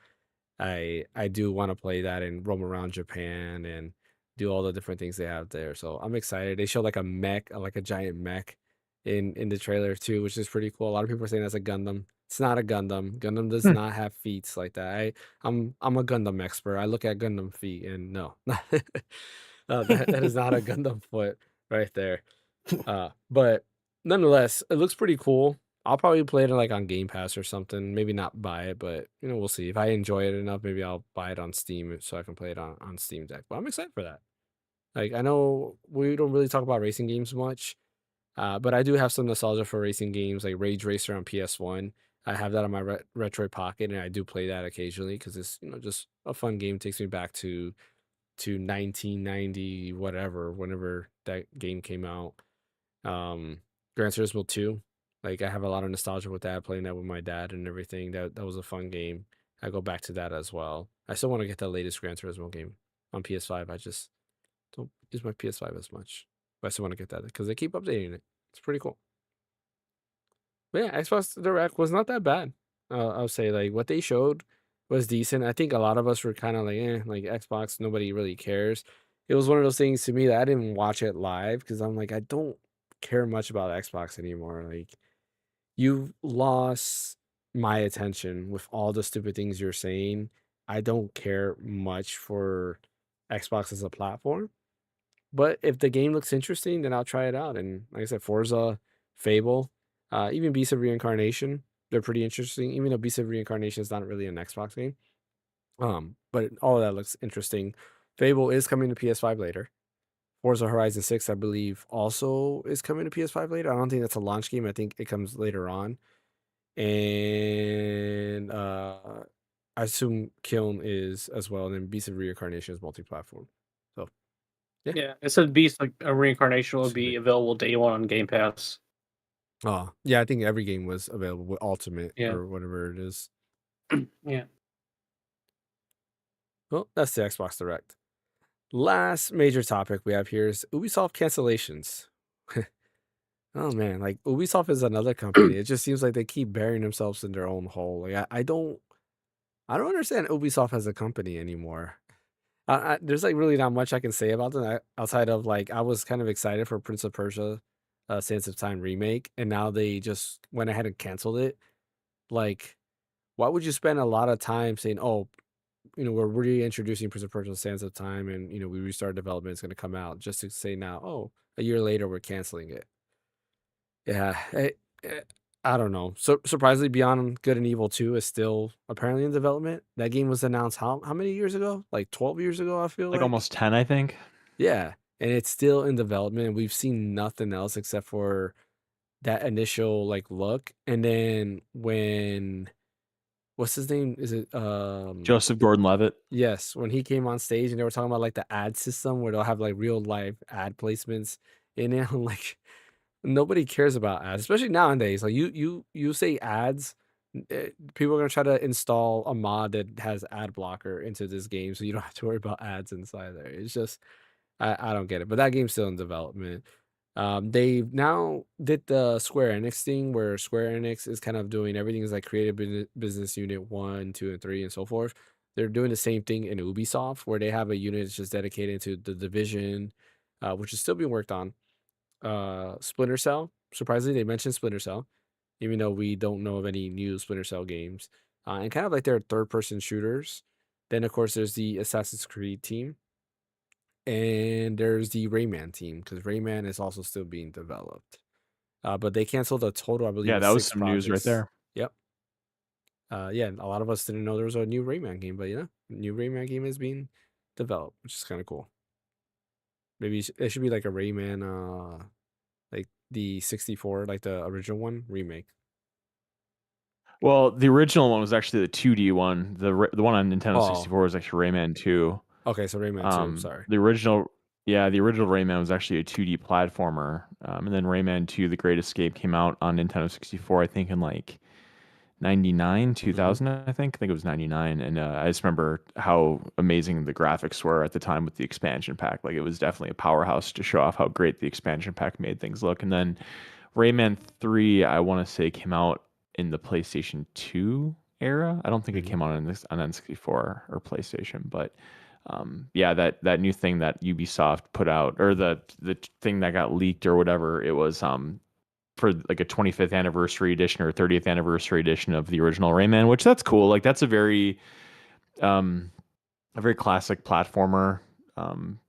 I do want to play that and roam around Japan and do all the different things they have there. So I'm excited. They show like a mech, like a giant mech in the trailer too, which is pretty cool. A lot of people are saying that's a Gundam. It's not a Gundam. Gundam does not have feet like that. I'm a Gundam expert. I look at Gundam feet and no. That is not a Gundam foot right there. But nonetheless, it looks pretty cool. I'll probably play it like on Game Pass or something. Maybe not buy it, but we'll see. If I enjoy it enough, maybe I'll buy it on Steam so I can play it on Steam Deck. But I'm excited for that. Like I know we don't really talk about racing games much, but I do have some nostalgia for racing games like Rage Racer on PS1. I have that on my Retro Pocket, and I do play that occasionally because it's just a fun game. It takes me back to 1990 whatever, whenever that game came out. Gran Turismo 2. Like I have a lot of nostalgia with that, playing that with my dad and everything. That was a fun game. I go back to that as well. I still want to get the latest Gran Turismo game on PS5. I just don't use my PS5 as much. But I still want to get that because they keep updating it. It's pretty cool. But yeah, Xbox Direct was not that bad. I'll say like what they showed was decent. I think a lot of us were kind of like Xbox, nobody really cares. It was one of those things to me that I didn't watch it live because I'm like, I don't care much about Xbox anymore. Like, you've lost my attention with all the stupid things you're saying. I don't care much for Xbox as a platform. But if the game looks interesting, then I'll try it out. And like I said, Forza, Fable, even Beast of Reincarnation, they're pretty interesting. Even though Beast of Reincarnation is not really an Xbox game, but all of that looks interesting. Fable is coming to PS5 later. Forza Horizon 6, I believe, also is coming to PS5 later. I don't think that's a launch game. I think it comes later on. And I assume Kiln is as well. And then Beast of Reincarnation is multi-platform. So yeah. Yeah, it said Beast like a reincarnation would Excuse me. be available day one on Game Pass. Oh, yeah, I think every game was available with Ultimate Yeah. or whatever it is. Yeah. Well, that's the Xbox Direct. Last major topic we have here is Ubisoft cancellations. Oh man, like Ubisoft is another company. It just seems like they keep burying themselves in their own hole. Like I don't understand Ubisoft as a company anymore. There's like really not much I can say about them outside of like I was kind of excited for Prince of Persia, Sands of Time remake, and now they just went ahead and canceled it. Like, why would you spend a lot of time saying, "Oh, we're reintroducing Prince of Persia: Sands of Time, and we restart development. It's going to come out," just to say now, "Oh, a year later we're canceling it." Yeah, I don't know. So surprisingly, Beyond Good and Evil 2 is still apparently in development. That game was announced how many years ago? Like 12 years ago, I feel Like like. almost 10, I think. Yeah, and it's still in development. We've seen nothing else except for that initial like look, and then when what's his name? Is it Joseph Gordon-Levitt. Yes, when he came on stage and they were talking about like the ad system where they'll have like real life ad placements in it. I'm like, nobody cares about ads, especially nowadays. Like you say ads, people are gonna try to install a mod that has ad blocker into this game, so you don't have to worry about ads inside there. It's just I don't get it, but that game's still in development. They now did the Square Enix thing where Square Enix is kind of doing everything is like creative business unit 1, 2, and 3, and so forth. They're doing the same thing in Ubisoft where they have a unit that's just dedicated to the Division, which is still being worked on. Splinter Cell. Surprisingly, they mentioned Splinter Cell, even though we don't know of any new Splinter Cell games. And kind of like their third-person shooters. Then, of course, there's the Assassin's Creed team. And there's the Rayman team, because Rayman is also still being developed. But they canceled a total, I believe, Yeah, of that was 6 some news right projects. there. Yep. Yeah, a lot of us didn't know there was a new Rayman game, but yeah, new Rayman game is being developed, which is kind of cool. Maybe it should be like a Rayman, like the 64, like the original one remake. Well, the original one was actually the 2D one. The one on Nintendo 64 was actually Rayman 2. Okay, so Rayman 2, sorry. The original Rayman was actually a 2D platformer. And then Rayman 2, The Great Escape, came out on Nintendo 64, I think in like 99, 2000, I think it was 99. And I just remember how amazing the graphics were at the time with the expansion pack. Like, it was definitely a powerhouse to show off how great the expansion pack made things look. And then Rayman 3, I want to say, came out in the PlayStation 2 era. I don't think it came out on N64 or PlayStation, but yeah, that new thing that Ubisoft put out, or the thing that got leaked or whatever, it was for like a 25th anniversary edition or 30th anniversary edition of the original Rayman, which that's cool. Like, that's a very classic platformer.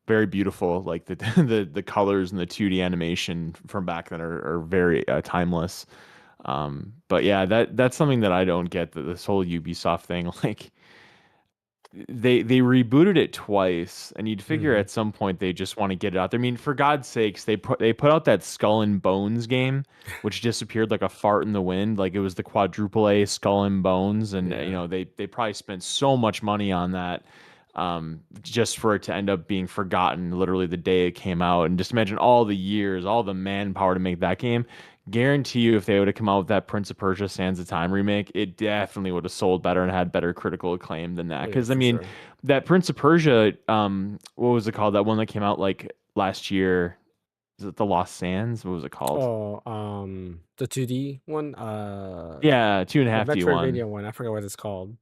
Very beautiful. Like the colors and the 2D animation from back then are very timeless. But yeah, that's something that I don't get, this whole Ubisoft thing. Like, they rebooted it twice, and you'd figure at some point they just want to get it out there. I mean, for God's sakes, they put out that Skull and Bones game, which disappeared like a fart in the wind. Like, it was the quadruple A Skull and Bones, and you know, they probably spent so much money on that, just for it to end up being forgotten literally the day it came out. And just imagine all the years, all the manpower to make that game. Guarantee you, if they would have come out with that Prince of Persia Sands of Time remake, it definitely would have sold better and had better critical acclaim than that. Because I mean, that Prince of Persia, what was it called? That one that came out like last year. Is it the Lost Sands? What was it called? Oh, the 2D one. Yeah, 2.5D Metroidvania one. one. I forgot what it's called.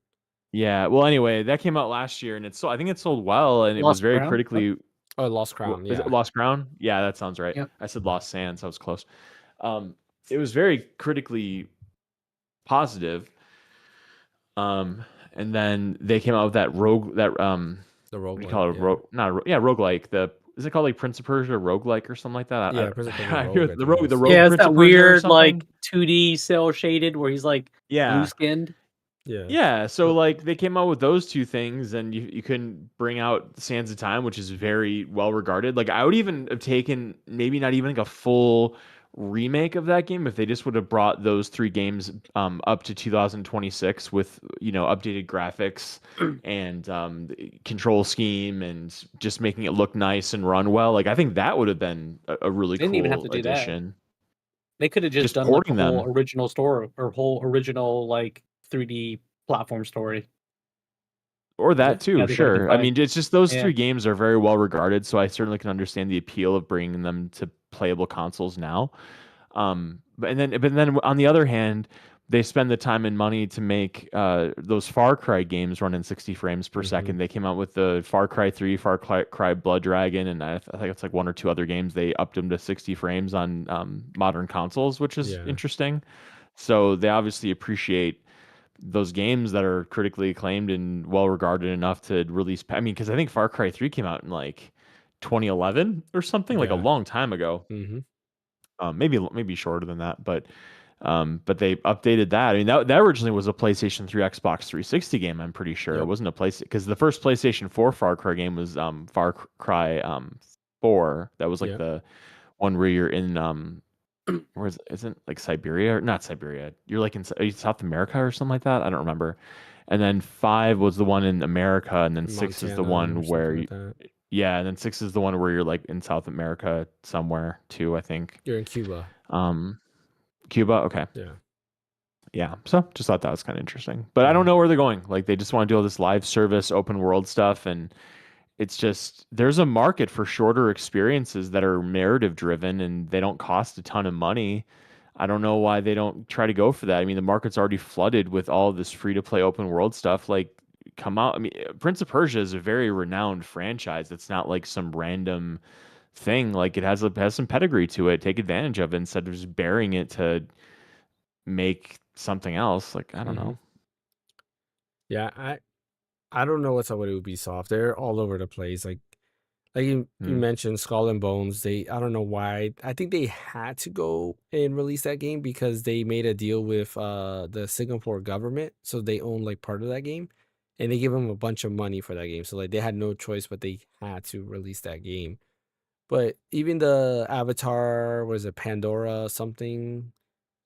Yeah. Well, anyway, that came out last year, and I think it sold well, and it was very critically. Oh, Lost Crown. Is it Lost Crown? Yeah, that sounds right. Yep. I said Lost Sands. I was close. It was very critically positive. And then they came out with that the what roguelike. do you call it? Roguelike. Is it called like Prince of Persia roguelike or something like that? Yeah, Prince of Persia I hear Rogue, the I think rogue, it the is. rogue. Yeah, it's Prince that of Persia or weird like something? 2D cell shaded where he's like blue skinned. Yeah, so like they came out with those two things, and you couldn't bring out Sands of Time, which is very well regarded. Like, I would even have taken maybe not even like a full remake of that game if they just would have brought those 3 games up to 2026 with, you know, updated graphics and control scheme, and just making it look nice and run well. Like, I think that would have been a really They didn't even have cool to do that. addition. They could have just done like porting a whole them. original story or whole original like 3D platform story. Or that Yeah, too, they gotta sure. I combine. mean, it's just those Yeah. 3 games are very well regarded, so I certainly can understand the appeal of bringing them to playable consoles now. But then on the other hand, they spend the time and money to make those Far Cry games run in 60 frames per second. They came out with the Far Cry 3, Far Cry Blood Dragon, and I think it's like 1 or 2 other games. They upped them to 60 frames on modern consoles, which is interesting. So they obviously appreciate those games that are critically acclaimed and well regarded enough to release. I mean, because I think Far Cry 3 came out in like 2011 or something, like a long time ago. Maybe shorter than that, but they updated that. I mean, that originally was a PlayStation 3, Xbox 360 game. I'm pretty sure it wasn't a PlayStation, because the first PlayStation 4 Far Cry game was Far Cry 4. That was like the one where you're in Where isn't like Siberia or not Siberia? You're like are you South America or something like that? I don't remember. And then 5 was the one in America, and then 6 is the Montana or one where something like that. yeah, and then 6 is the one where you're like in South America somewhere too, I think. You're in Cuba. Cuba, okay. Yeah. Yeah. So just thought that was kind of interesting. But I Yeah. don't know where they're going. Like they just want to do all this live service, open world stuff, and it's just there's a market for shorter experiences that are narrative driven and they don't cost a ton of money. I don't know why they don't try to go for that. I mean, the market's already flooded with all this free to play open world stuff. Like, come out. I mean, Prince of Persia is a very renowned franchise. It's not like some random thing. Like, it has some pedigree to it. Take advantage of it instead of just burying it to make something else. Like, I don't Mhm. know. Yeah, I don't know what's up with Ubisoft. They're all over the place. Like you Hmm. mentioned, Skull and Bones. I don't know why. I think they had to go and release that game because they made a deal with the Singapore government, so they own like part of that game, and they give them a bunch of money for that game. So like they had no choice, but they had to release that game. But even the Avatar was a Pandora something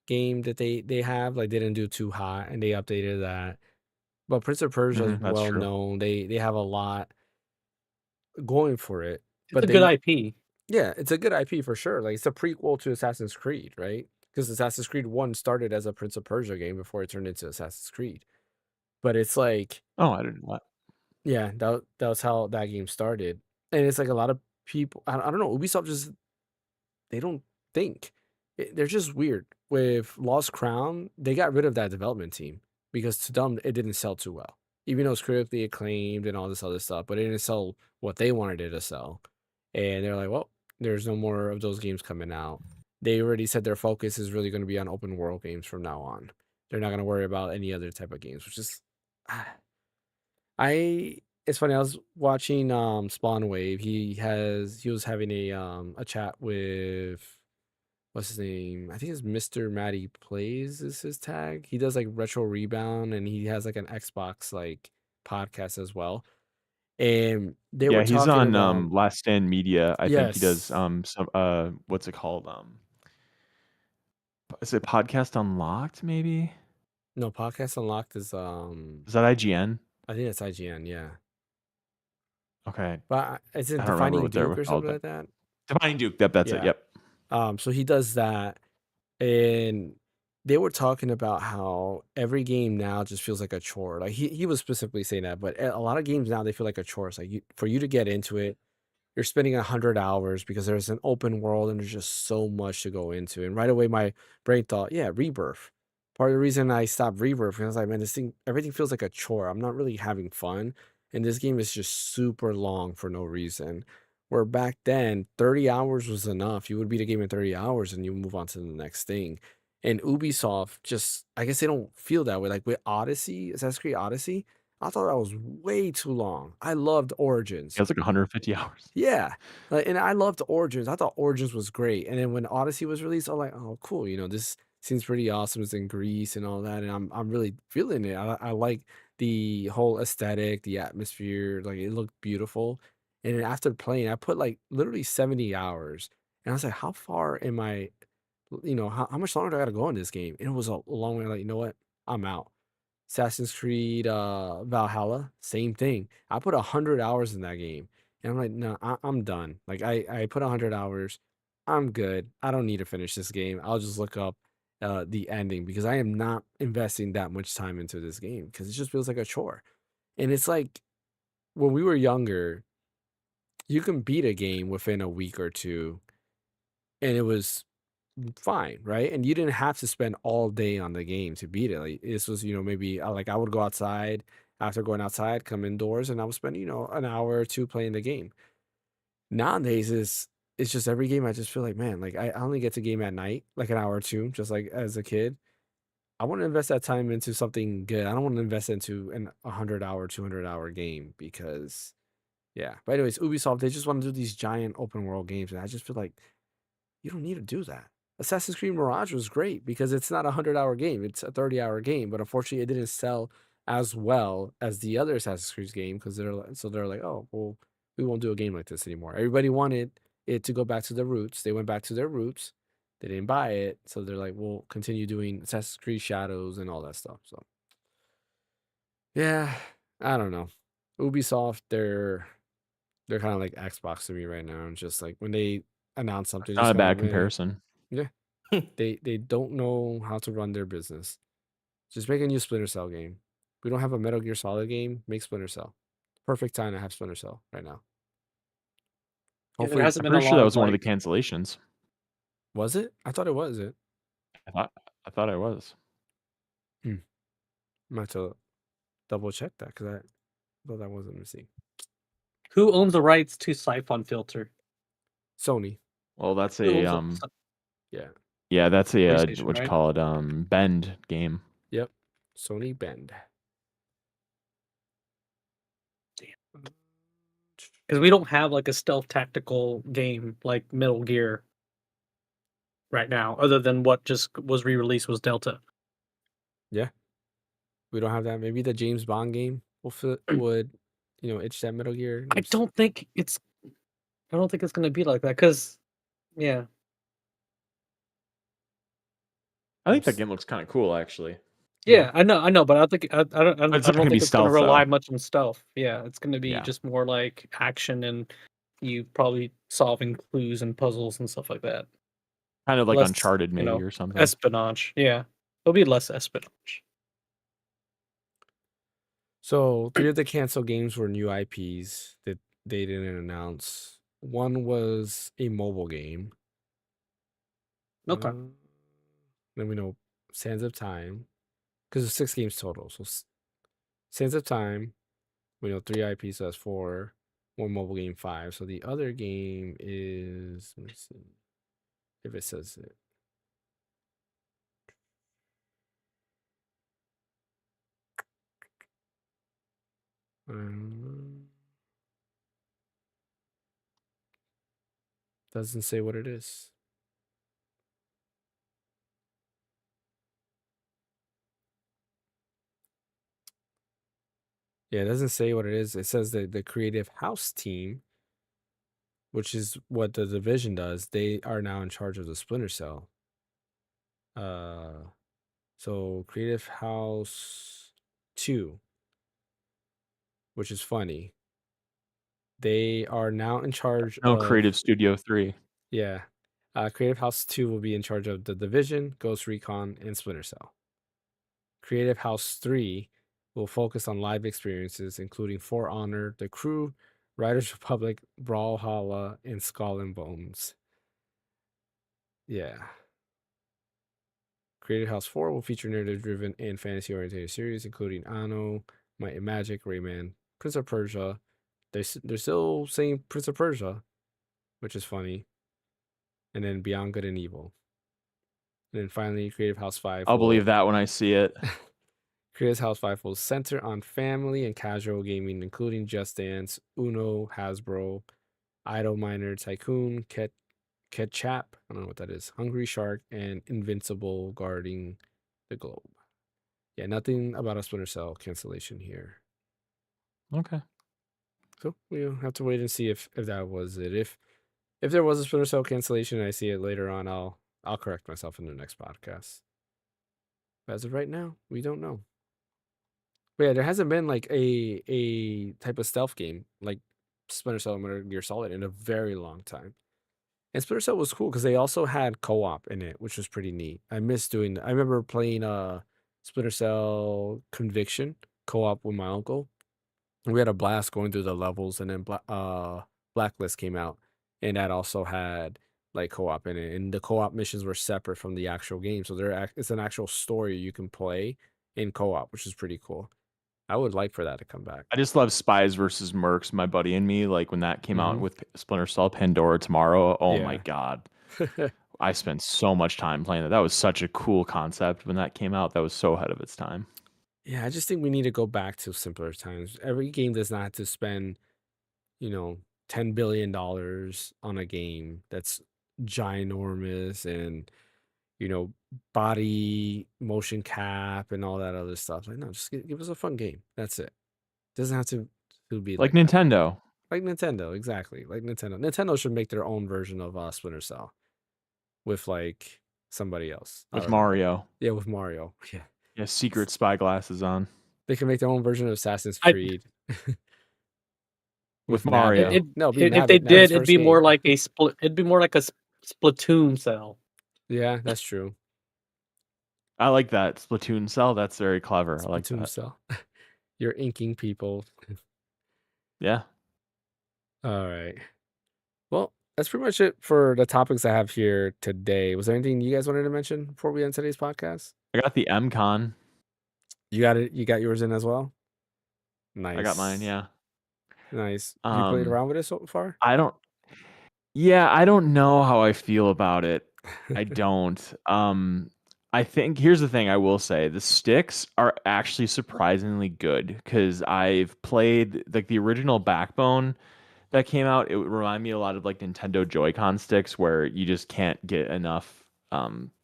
game that they have, like they didn't do too hot, and they updated that. But Prince of Persia is That's well true. known. They have a lot going for it. It's But a good they IP. Yeah, it's a good IP for sure. Like it's a prequel to Assassin's Creed, right? Because Assassin's Creed 1 started as a Prince of Persia game before it turned into Assassin's Creed. But it's like, Oh, I didn't know that. yeah, that was how that game started. And it's like a lot of people, I don't know, Ubisoft just they don't think. They're just weird. With Lost Crown, they got rid of that development team because to them it didn't sell too well. Even though it's critically acclaimed and all this other stuff, but it didn't sell what they wanted it to sell. And they're like, well, there's no more of those games coming out. They already said their focus is really going to be on open world games from now on. They're not going to worry about any other type of games, which is I it's funny. I was watching Spawn Wave. He was having a chat with what's his name? I think it's Mr. Matty Plays is his tag. He does like retro rebound and he has like an Xbox like podcast as well. And they were Yeah, he's talking on about Last Stand Media. I think he does yes. some what's it called? Is it Podcast Unlocked maybe? No, Podcast Unlocked is Is that IGN? I think it's IGN, yeah. Okay. But is it I don't remember Defining what they Duke were or called, something but like that? Defining Duke. Yep, that's it. Yeah. Yep. So he does that. And they were talking about how every game now just feels like a chore. Like he was specifically saying that, but a lot of games now they feel like a chore. It's like for you to get into it, you're spending 100 hours because there's an open world and there's just so much to go into. And right away, my brain thought, yeah, Rebirth. Part of the reason I stopped Rebirth because I was like, man, this thing, everything feels like a chore. I'm not really having fun. And this game is just super long for no reason. Where back then, 30 hours was enough. You would beat a game in 30 hours and you move on to the next thing. And Ubisoft just, I guess they don't feel that way. Like with Odyssey, Assassin's Creed Odyssey, I thought that was way too long. I loved It Origins. was like 150 hours. Yeah, like, and I loved Origins. I thought Origins was great, and then when Odyssey was released, I'm like, "Oh, cool! You know, this seems pretty awesome. It's in Greece and all that, and I'm really feeling it. I like the whole aesthetic, the atmosphere. Like, it looked beautiful. And then after playing, I put like literally 70 hours, and I was like, "How far am I? You know, how much longer do I got to go in this game?" And it was a long way. Like, you know what? I'm out. Assassin's Creed Valhalla, same thing. I put 100 hours in that game, and I'm like, no, I'm done. Like I put 100 hours. I'm good. I don't need to finish this game. I'll just look up the ending because I am not investing that much time into this game because it just feels like a chore. And it's like when we were younger, you can beat a game within a week or two, and it was fine, right? And you didn't have to spend all day on the game to beat it. Like this was, maybe like I would go outside after going outside, come indoors, and I would spend, an hour or two playing the game. Nowadays it's just every game I just feel like, man, like I only get to game at night, like an hour or two, just like as a kid. I want to invest that time into something good. I don't want to invest into an 100-hour, 200-hour game because yeah. But anyways, Ubisoft, they just want to do these giant open world games, and I just feel like you don't need to do that. Assassin's Creed Mirage was great because it's not a 100-hour game; it's a 30-hour game. But unfortunately, it didn't sell as well as the other Assassin's Creed game because they're like, oh, well, we won't do a game like this anymore. Everybody wanted it to go back to the roots. They went back to their roots. they didn't buy it, so they're like, we'll continue doing Assassin's Creed Shadows and all that stuff. So yeah, I don't know. Ubisoft, they're kind of like Xbox to me right now. And just like when they announce something, Not just a kind bad of like, comparison. yeah, they don't know how to run their business. Just make a new Splinter Cell game. We don't have a Metal Gear Solid game. Make Splinter Cell. Perfect time to have Splinter Cell right now. Yeah, there Hopefully, hasn't I'm been a pretty sure lot that of was one of the like. cancellations. was it? I thought it was it. I thought I was. I'm have to double check that because I thought that wasn't missing. Who owns the rights to Siphon Filter? Sony. Well, that's Who a owns Yeah. yeah, that's a PlayStation, what you right? call it, Bend game. Yep. Sony Bend. Because we don't have like a stealth tactical game like Metal Gear right now, other than what just was re-released was Delta. Yeah. We don't have that. Maybe the James Bond game would itch that Metal Gear. I don't think it's gonna be like that. Because yeah, I think that game looks kind of cool, actually. yeah, I know, but I think I don't But it's I not don't gonna be think it's gonna stealth, rely though. much on stealth. Yeah, it's gonna be Yeah. just more like action and you probably solving clues and puzzles and stuff like that. Kind of like Less, Uncharted, maybe, or something. espionage. Yeah, it'll be less espionage. So 3 of the canceled games were new IPs that they didn't announce. One was a mobile game. Okay. Then we know Sands of Time, because it's 6 games total. So Sands of Time, we know 3 IPs, so that's 4. One mobile game, 5. So the other game is, let me see if it says it. Doesn't say what it is. Yeah, it doesn't say what it is. It says that the Creative House team, which is what the division does, they are now in charge of the Splinter Cell. So Creative House 2, which is funny. They are now in charge No, of Creative Studio 3. Yeah. Creative House 2 will be in charge of the Division, Ghost Recon, and Splinter Cell. Creative House 3 will focus on live experiences, including For Honor, The Crew, Riders Republic, Brawlhalla, and Skull and Bones. Yeah. Creative House 4 will feature narrative-driven and fantasy-oriented series, including Anno, Might and Magic, Rayman, Prince of Persia. They're still saying Prince of Persia, which is funny. And then Beyond Good and Evil. And then finally, Creative House 5. I'll believe that when I see it. Creative House 5 will center on family and casual gaming, including Just Dance, Uno, Hasbro, Idle Miner Tycoon, Ketchup, I don't know what that is, Hungry Shark, and Invincible guarding the globe. Yeah, nothing about a Splinter Cell cancellation here. Okay. So we'll have to wait and see if that was it. If there was a Splinter Cell cancellation and I see it later on, I'll correct myself in the next podcast. But as of right now, we don't know. But yeah, there hasn't been like a type of stealth game like Splinter Cell and Metal Gear Solid in a very long time. And Splinter Cell was cool because they also had co-op in it, which was pretty neat. I miss doing that. I remember playing Splinter Cell Conviction co-op with my uncle. And we had a blast going through the levels, and then Blacklist came out, and that also had like co-op in it. And the co-op missions were separate from the actual game, so it's an actual story you can play in co-op, which is pretty cool. I would like for that to come back. I just love Spies versus Mercs, my buddy and me. Like when that came out Mhm. with Splinter Cell Pandora Tomorrow. Oh my Yeah. god. I spent so much time playing that. That was such a cool concept when that came out. That was so ahead of its time. Yeah, I just think we need to go back to simpler times. Every game does not have to spend, $10 billion on a game that's ginormous and, body motion cap and all that other stuff. Like, no, just give us a fun game. That's it. Doesn't have to be Like that. Nintendo. Like Nintendo, exactly. Like Nintendo. Nintendo should make their own version of Splinter Cell. with like somebody else. I With don't know. Mario. Yeah, with Mario. Yeah. Yeah, secret spy glasses on. They can make their own version of Assassin's I- Creed. With Nabbit. Mario. No, it'd be If they Nabbit's did, it'd first be more game. like a split. It'd be more like a Splatoon cell. Yeah, that's true. I like that Splatoon cell. That's very clever. I like Splatoon that. cell. You're inking people. Yeah. All right. Well, that's pretty much it for the topics I have here today. Was there anything you guys wanted to mention before we end today's podcast? I got the MCon. You got it. You got yours in as well. Nice. I got mine. Yeah. Nice. Have you played around with it so far? I don't. Yeah, I don't know how I feel about it. I don't. I think here's the thing I will say. The sticks are actually surprisingly good because I've played like the original Backbone that came out. It would remind me a lot of like Nintendo Joy-Con sticks where you just can't get enough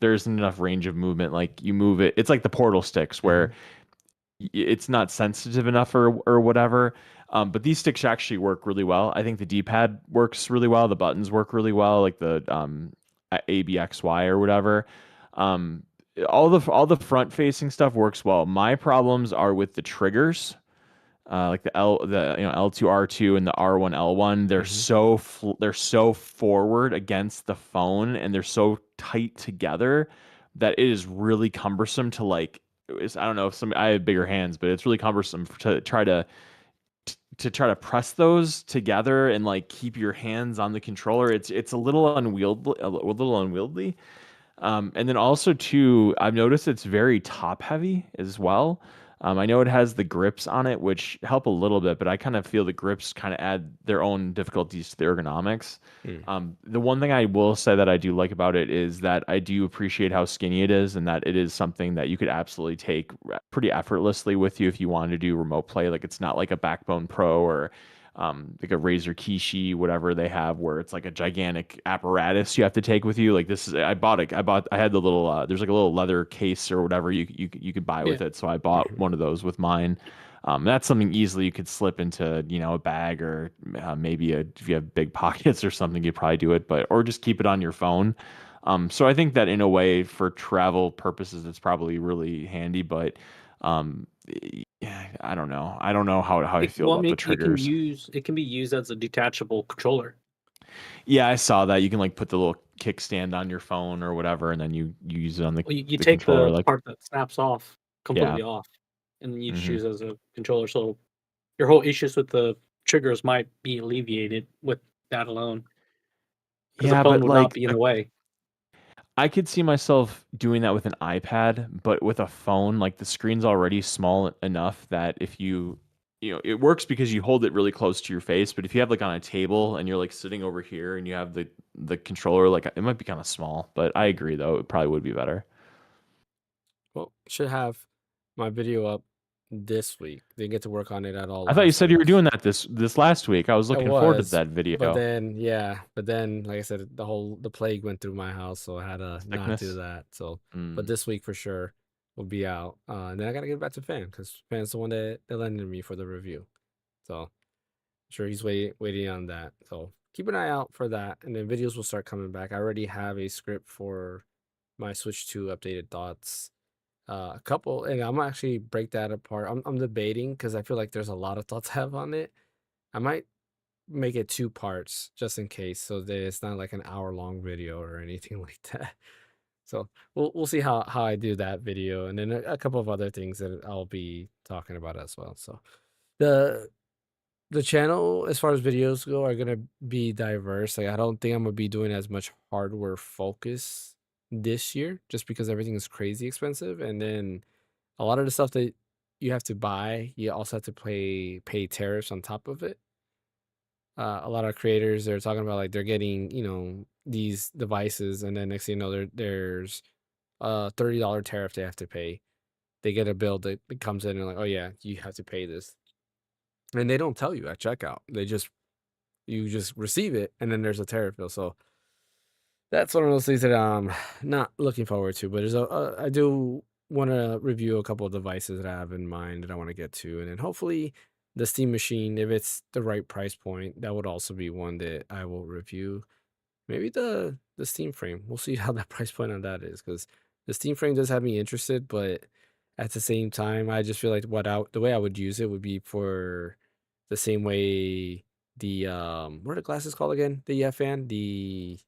there isn't enough range of movement. Like you move it. It's like the Portal sticks where it's not sensitive enough or whatever. But these sticks actually work really well. I think the D-pad works really well. The buttons work really well, like the ABXY or whatever. All the front facing stuff works well. My problems are with the triggers, like the L2 R2 and the R1 L1. They're so forward against the phone and they're so tight together that it is really cumbersome to like. I don't know if I have bigger hands, but it's really cumbersome to try to press those together and like keep your hands on the controller. It's a little unwieldy. And then also too, I've noticed it's very top heavy as well. I know it has the grips on it, which help a little bit, but I kind of feel the grips kind of add their own difficulties to the ergonomics. The one thing I will say that I do like about it is that I do appreciate how skinny it is and that it is something that you could absolutely take pretty effortlessly with you if you wanted to do remote play. Like it's not like a Backbone Pro or like a Razer Kishi, whatever they have, where it's like a gigantic apparatus you have to take with you. Like this is, I had the little, there's like a little leather case or whatever you could buy with it. So I bought one of those with mine. That's something easily you could slip into, a bag or maybe if you have big pockets or something, you'd probably do it, or just keep it on your phone. So I think that in a way for travel purposes, it's probably really handy, but I don't know. I don't know how I feel about the triggers. It can be used as a detachable controller. Yeah, I saw that. You can like put the little kickstand on your phone or whatever, and then you use it on the You the take controller. the Like, part that snaps off completely off, and then you just Mhm. use it as a controller. So your whole issues with the triggers might be alleviated with that alone, because the yeah, phone but would not like be in the way. I could see myself doing that with an iPad, but with a phone, like the screen's already small enough that if it works because you hold it really close to your face. But if you have like on a table and you're like sitting over here and you have the controller, like it might be kind of small. But I agree though, it probably would be better. Well, should have my video up this week. Didn't get to work on it at all I thought you last said you were week. doing that this last week. I was I looking forward to was, that but video. then, like I said, the plague went through my house, so I had to not do Sickness. that. So, Mm. but this week for sure will be out. And then I gotta get back to Fan because Fan's the one that lended me for the review. So, I'm sure he's waiting on that. So keep an eye out for that, and then videos will start coming back. I already have a script for my Switch 2 updated thoughts. A couple, and I'm gonna actually break that apart. I'm debating because I feel like there's a lot of thoughts I have on it. I might make it 2 parts just in case, so that it's not like an hour-long video or anything like that. So we'll see how I do that video, and then a couple of other things that I'll be talking about as well. So the channel, as far as videos go, are gonna be diverse. Like I don't think I'm gonna be doing as much hardware focus this year, just because everything is crazy expensive, and then a lot of the stuff that you have to buy, you also have to pay tariffs on top of it. A lot of creators, they're talking about like they're getting these devices, and then next thing you know, there's a $30 tariff they have to pay. They get a bill that comes in and like, oh yeah, you have to pay this, and they don't tell you at checkout. You just receive it, and then there's a tariff bill. So that's one of those things that I'm not looking forward to. But I do want to review a couple of devices that I have in mind that I want to get to, and then hopefully the Steam Machine, if it's the right price point, that would also be one that I will review. maybe the Steam frame. We'll see how that price point on that is, because the Steam frame does have me interested, but at the same time, I just feel like the way I would use it would be for the same way what are the glasses called again? The fan? The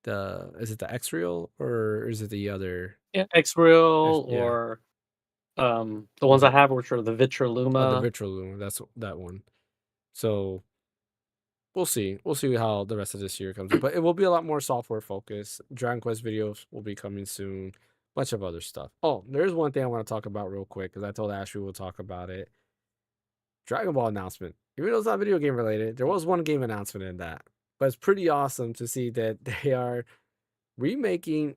is it the X Real or is it the other Yeah, X-Real yeah. or the Was ones I it have, which are the oh the Vitroluma. Virtual that's that one. So we'll see. We'll see how the rest of this year comes up. But it will be a lot more software focused. Dragon Quest videos will be coming soon. Bunch of other stuff. Oh, there's one thing I want to talk about real quick because I told Ashley we'll talk about it. Dragon Ball announcement. Even though it's not video game related, there was one game announcement in that. But it's pretty awesome to see that they are remaking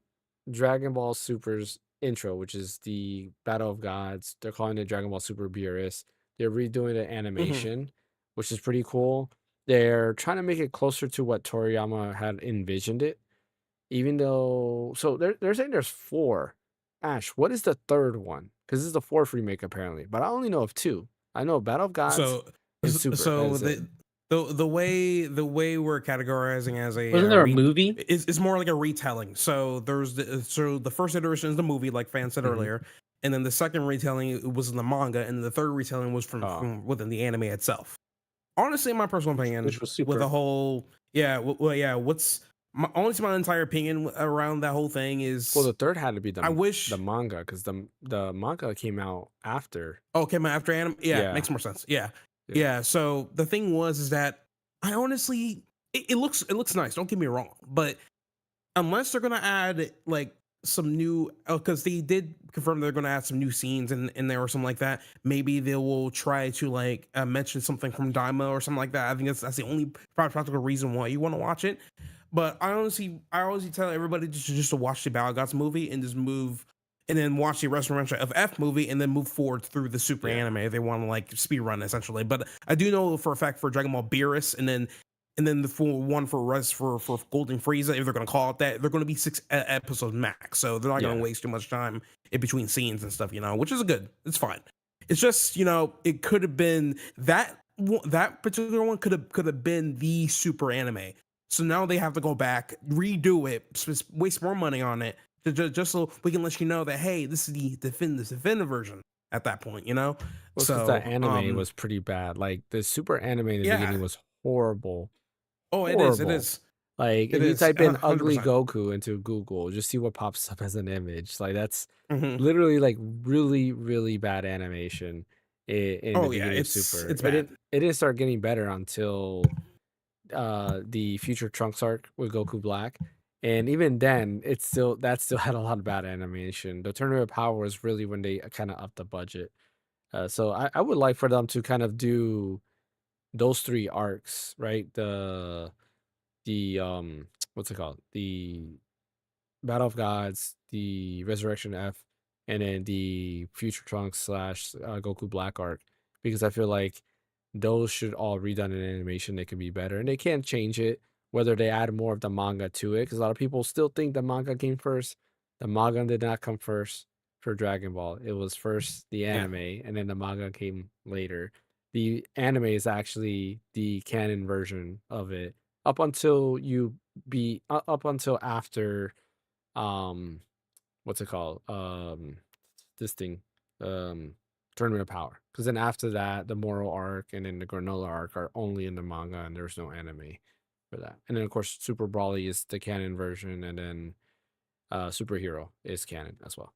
Dragon Ball Super's intro, which is the Battle of Gods. They're calling it Dragon Ball Super Beerus. They're redoing the animation, which is pretty cool. They're trying to make it closer to what Toriyama had envisioned it. Even though, so they're saying there's four. Ash, what is the third one? Because this is the fourth remake apparently, but I only know of two. I know Battle of Gods So and Super. so That is it. the way we're categorizing as a Wasn't there a movie? is more like a retelling. So there's the first iteration is the movie, like Fan said Mhm. earlier, and then the second retelling was in the manga, and the third retelling was Oh. from within the anime itself. Honestly, in my personal opinion, Which was with Super. the whole what's my entire opinion around that whole thing is Well, the third had to be I wish the manga because the manga came out after. came after anime. Yeah, Yeah. makes more sense. Yeah. Yeah. Yeah. So the thing is that I honestly, it looks nice. Don't get me wrong, but unless they're gonna add like some new, because they did confirm they're gonna add some new scenes in there or something like that. Maybe they will try to like mention something from Daima or something like that. I think that's the only practical reason why you want to watch it. But I honestly tell everybody just to watch the Battle Gods movie and just move. And then watch the Restoration of F movie, and then move forward through the Super Yeah. anime if they want to like speed run essentially. But I do know for a fact for Dragon Ball Beerus, and then the full one for Golden Frieza, if they're going to call it that, they're going to be 6 episodes max. So they're not going Yeah. to waste too much time in between scenes and stuff, which is good. It's fine. It's just, it could have been that particular one could have been the super anime. So now they have to go back, redo it, waste more money on it, just so we can let you know that, hey, this is the definitive version at that point, Well, because So the anime was pretty bad. Like the Super anime in the beginning was horrible. Oh, it Horrible. is. Like It if you is, type in ugly 100%. Goku into Google, just see what pops up as an image. Like that's Mhm. literally like really, really bad animation in the Oh, yeah, beginning of it's Super. bad. It didn't start getting better until the Future Trunks arc with Goku Black. And even then, that still had a lot of bad animation. The Tournament of Power was really when they kind of upped the budget. So I would like for them to kind of do those three arcs, right? The what's it called? The Battle of Gods, the Resurrection F, and then the Future Trunks slash Goku Black arc, because I feel like those should all redone in animation. They could be better, and they can change it whether they add more of the manga to it, because a lot of people still think the manga came first. The manga did not come first for Dragon Ball. It was first the anime, and then the manga came later. The anime is actually the canon version of it up until up until after what's it called this thing Tournament of Power, because then after that the Moral arc and then the Granola arc are only in the manga and there's no anime for that. And then of course Super Brawly is the canon version, and then Superhero is canon as well.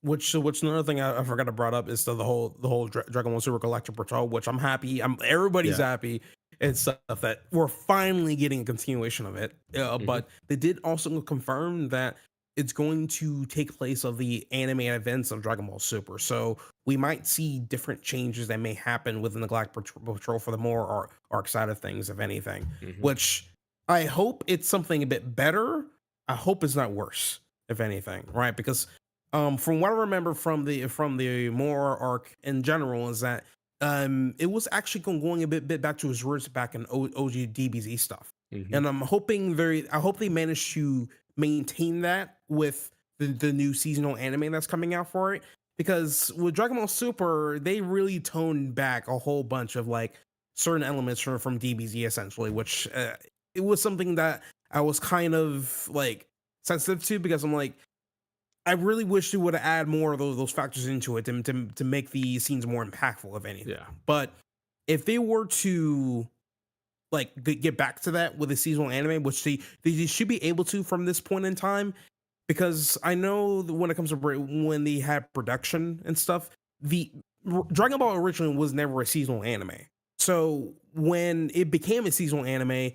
Which another thing I forgot to brought up is the whole Dragon Ball Super Collector Patrol, which I'm happy. Everybody's happy and stuff that we're finally getting a continuation of it. But they did also confirm that it's going to take place of the anime events of Dragon Ball Super. So we might see different changes that may happen within the Galactic Patrol for the more arc side of things, if anything. Which I hope it's something a bit better. I hope it's not worse, if anything, right? Because from what I remember from the Mora arc in general is that it was actually going a bit back to its roots back in OG DBZ stuff. And I hope they managed to maintain that with the new seasonal anime that's coming out for it, because with Dragon Ball Super they really toned back a whole bunch of like certain elements from DBZ essentially, which it was something that I was kind of like sensitive to, because I'm like, I really wish they would have added more of those factors into it to make the scenes more impactful, if anything. Yeah. But if they were to like get back to that with a seasonal anime, which they should be able to from this point in time, because I know that when it comes to when they had production and stuff, the Dragon Ball originally was never a seasonal anime. So when it became a seasonal anime,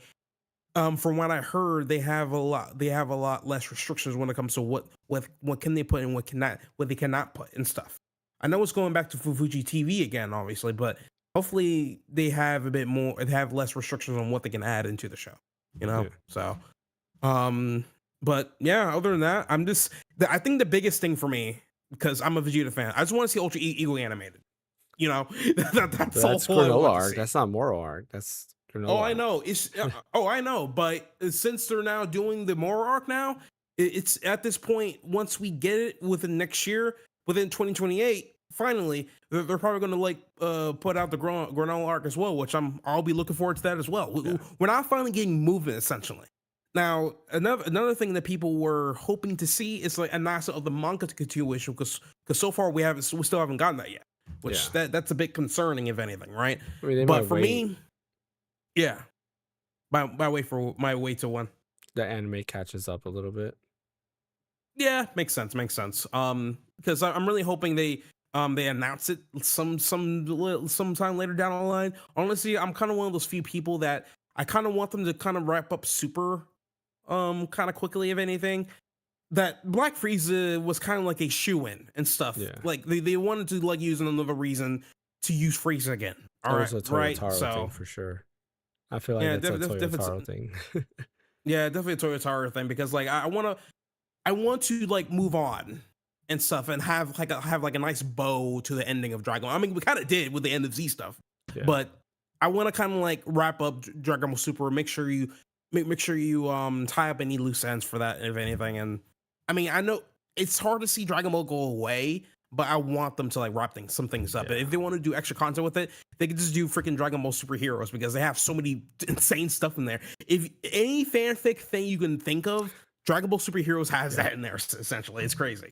from what I heard, they have a lot less restrictions when it comes to what can they put and what they cannot put and stuff. I know it's going back to Fuji TV again, obviously, but hopefully they have a bit more, they have less restrictions on what they can add into the show, you know? Yeah. So, but yeah, other than that, I think the biggest thing for me, because I'm a Vegeta fan, I just want to see Ultra Ego animated. You know, that's all That's I want granola to arc. see. That's not Moro arc. That's granola Oh, arc. I know. It's I know. But since they're now doing the Moro arc now, it's at this point. Once we get it within next year, within 2028, finally, they're probably going to like put out the granola arc as well, which I'll be looking forward to that as well. Yeah. We're not finally getting movement essentially. Now, another thing that people were hoping to see is like a NASA of the manga continuation, because so far we still haven't gotten that yet. Which that's a bit concerning, if anything, right? I mean, they But might for wait. me, yeah, my way to one. The anime catches up a little bit. Yeah, makes sense. Because I'm really hoping they announce it sometime later down the line. Honestly, I'm kind of one of those few people that I kind of want them to kind of wrap up super kind of quickly, if anything. That Black Frieza was kind of like a shoe-in and stuff. Yeah. Like they wanted to like use another reason to use Frieza again. All right, That was a right. Toyotaro thing for sure. I feel like that's a Toyotaro thing. Yeah, definitely a Toyotaro thing, because like I want to like move on and stuff and have like a nice bow to the ending of Dragon Ball. I mean, we kind of did with the end of Z stuff, Yeah. but I want to kind of like wrap up Dragon Ball Super. Make sure you tie up any loose ends for that, if anything. And I mean, I know it's hard to see Dragon Ball go away, but I want them to like wrap some things up. Yeah. If they want to do extra content with it, they can just do freaking Dragon Ball Superheroes, because they have so many insane stuff in there. If any fanfic thing you can think of, Dragon Ball Superheroes has that in there. Essentially, it's crazy.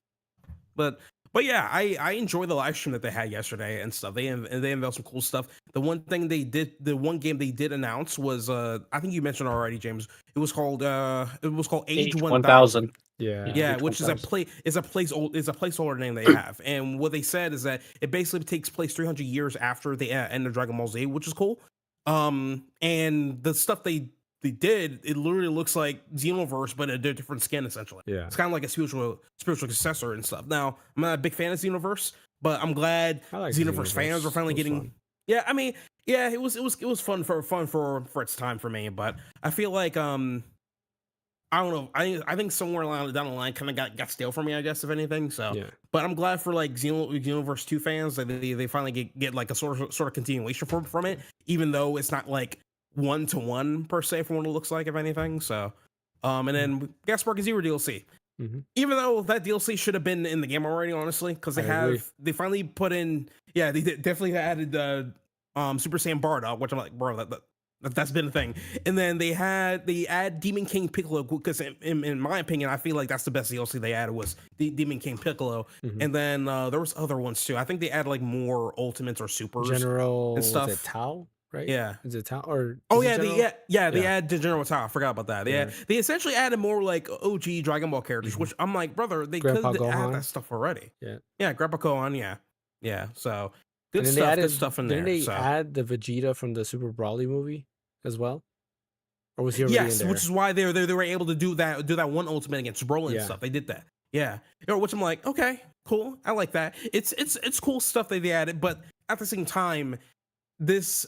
But yeah, I enjoy the live stream that they had yesterday and stuff. They unveiled some cool stuff. The one game they did announce was I think you mentioned already, James. It was called Age 1000. Yeah. Which is a placeholder name they have. And what they said is that it basically takes place 300 years after the end of Dragon Ball Z, which is cool. And the stuff they did, it literally looks like Xenoverse, but a different skin, essentially. Yeah. It's kind of like a spiritual successor and stuff. Now, I'm not a big fan of Xenoverse, but I'm glad Xenoverse fans are finally getting. Fun. Yeah, I mean, yeah, it was fun for its time for me, but I feel like I don't know. I think somewhere down the line kind of got stale for me, I guess, if anything. So, Yeah. but I'm glad for like Xenoverse 2 fans that they finally get like a sort of continuation from it, even though it's not like 1-to-1 per se from what it looks like, if anything. So, and then Gaspar Zero DLC. Mm-hmm. Even though that DLC should have been in the game already, honestly, because they finally put in. Yeah, they definitely added Super Saiyan Bardock, which I'm like, bro, that's been a thing. And then they add Demon King Piccolo, because in my opinion, I feel like that's the best DLC they added was the Demon King Piccolo. Mm-hmm. And then there was other ones too. I think they added like more Ultimates or Supers General and stuff. Is it Tao? Right? Yeah. Is it Tao or? They add the General Tao. I forgot about that. Yeah. They essentially added more like OG Dragon Ball characters, which I'm like, brother, they could have added that stuff already. Yeah, Grandpa Gohan. Yeah. So good stuff in there. Didn't they add the Vegeta from the Super Broly movie as well? Or was he already in there? Which is why they were able to do that one Ultimate against Broly and stuff. They did that. Yeah. Which I'm like, okay, cool. I like that. It's cool stuff that they added, but at the same time, this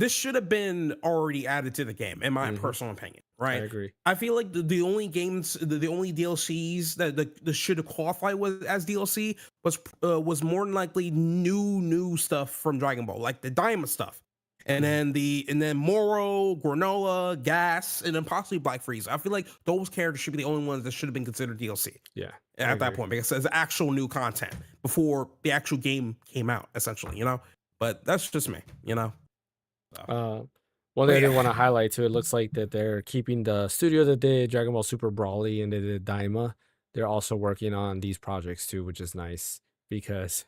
should have been already added to the game, in my personal opinion. Right? I agree. I feel like the only DLCs that should have qualified as DLC was more than likely new stuff from Dragon Ball, like the Diamond stuff. And then Moro, Granola, Gas, and then possibly Black Frieza. I feel like those characters should be the only ones that should have been considered DLC. Yeah. At that point, because it's actual new content before the actual game came out, essentially, you know? But that's just me, you know? One One thing I yeah. did want to highlight too, it looks like that they're keeping the studio that did Dragon Ball Super Brawly and they did Daima. They're also working on these projects too, which is nice because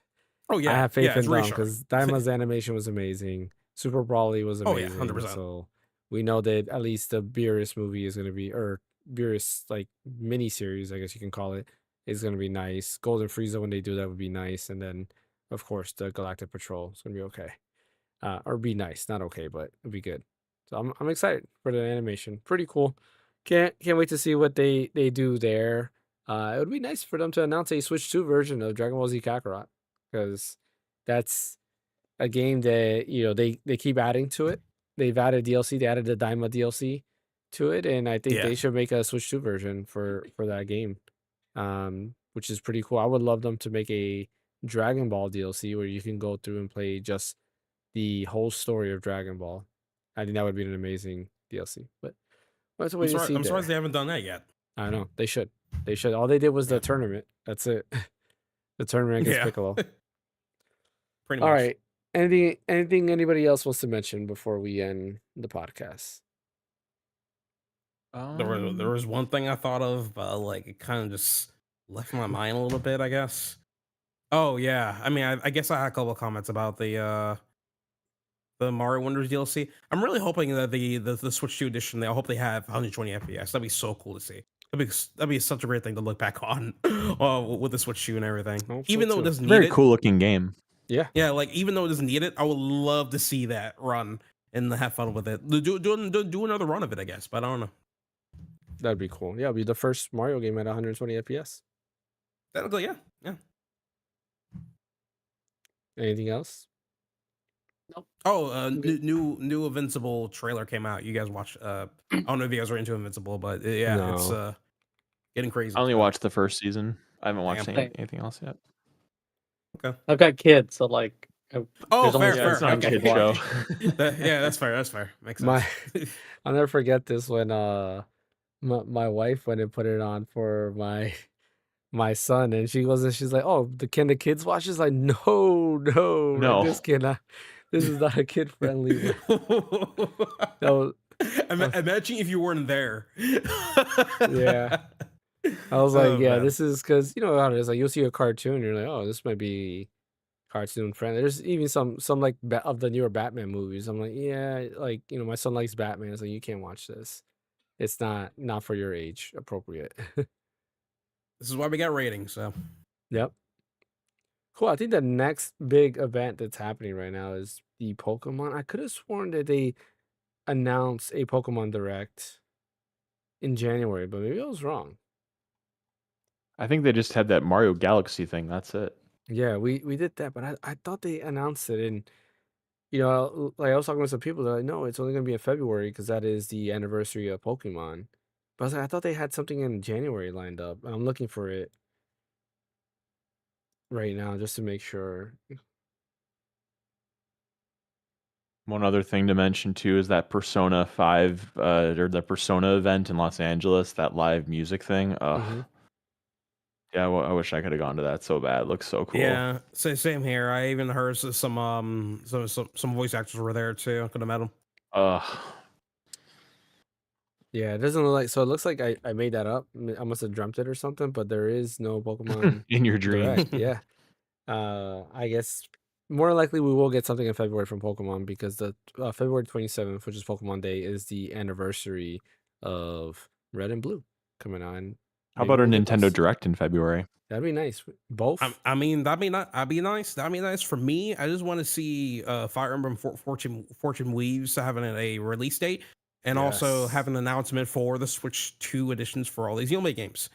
Oh I yeah, have faith yeah, in it's them reassuring. because Daima's animation was amazing. Super Brawly was Oh yeah, amazing. 100%. So we know that at least the Beerus movie is going to be, or Beerus like mini series, I guess you can call it, is going to be nice. Golden Frieza, when they do that, would be nice. And then, of course, the Galactic Patrol is going to be okay. Or be nice, not okay, but it'll be good. So I'm excited for the animation. Pretty cool. Can't wait to see what they do there. It would be nice for them to announce a Switch 2 version of Dragon Ball Z Kakarot because that's a game that they keep adding to it. They've added DLC. They added the Daima DLC to it, and I think Yeah. they should make a Switch 2 version for that game, which is pretty cool. I would love them to make a Dragon Ball DLC where you can go through and play just the whole story of Dragon Ball. I think that would be an amazing DLC. But we'll have to I'm wait and sorry. see I'm surprised there. they haven't done that yet. I don't know. They should. They should. All they did was Yeah. the tournament. That's it. The tournament against Yeah. Piccolo. Pretty All much. right. Anything anybody else wants to mention before we end the podcast? There was one thing I thought of, but like it kind of just left my mind a little bit, I guess. Oh yeah, I mean, I guess I had a couple of comments about the Mario Wonders DLC. I'm really hoping that the Switch 2 edition, I hope they have 120 FPS. That'd be so cool to see. That'd be such a great thing to look back on with the Switch 2 and everything. I hope so Even though it too. doesn't need Very it. cool looking game. Yeah. Yeah, like even though it doesn't need it, I would love to see that run and have fun with it. Do another run of it, I guess, but I don't know. That'd be cool. Yeah, it'll be the first Mario game at 120 FPS. That'll go, yeah. Anything else? Oh, new Invincible trailer came out. You guys watch? I don't know if you guys are into Invincible, but yeah, it's No. getting crazy. I only so. watched the first season. I haven't watched Damn. anything else yet. I've got kids, so like, Oh, there's only fair, Yeah, fair. it's not a I can kid watch. show. Yeah, that's fair. That's fair. Makes My sense. I'll never forget this when my wife went and put it on for my son, and she's like, "Oh, can the kids watch this?" Like, no, like, No. this is not a kid friendly. That was Imagine if you weren't there. Yeah. I was Oh, like, yeah, man. this is because you know how it is. Like, you'll see a cartoon, you're like, oh, this might be cartoon friendly. There's even some like of the newer Batman movies. I'm like, yeah, like my son likes Batman. It's like you can't watch this. It's not for your age appropriate. This is why we got ratings. So Yep. Cool. I think the next big event that's happening right now is the Pokemon. I could have sworn that they announced a Pokemon Direct in January, but maybe I was wrong. I think they just had that Mario Galaxy thing. That's it. Yeah, we did that, but I thought they announced it in, like I was talking with some people. They're like, no, it's only gonna be in February because that is the anniversary of Pokemon. But I was like, I thought they had something in January lined up. I'm looking for it right now just to make sure. One other thing to mention too is that Persona 5 or the Persona event in Los Angeles, that live music thing. Mhm. Yeah, I wish I could have gone to that so bad. It looks so cool. yeah, same here. I even heard some voice actors were there too. I could have met them. Yeah, it doesn't look like. So it looks like I made that up. I must have dreamt it or something. But there is no Pokemon In your dream. Direct. Yeah. I guess more likely we will get something in February from Pokemon because the February 27th, which is Pokemon Day, is the anniversary of Red and Blue coming on. How Maybe about a we'll get Nintendo those. Direct in February? That'd be nice. Both. I mean, that'd be nice. That'd be nice for me. I just want to see Fire Emblem Fortune Weaves having a release date, and also Yes. have an announcement for the Switch 2 editions for all these Yume games.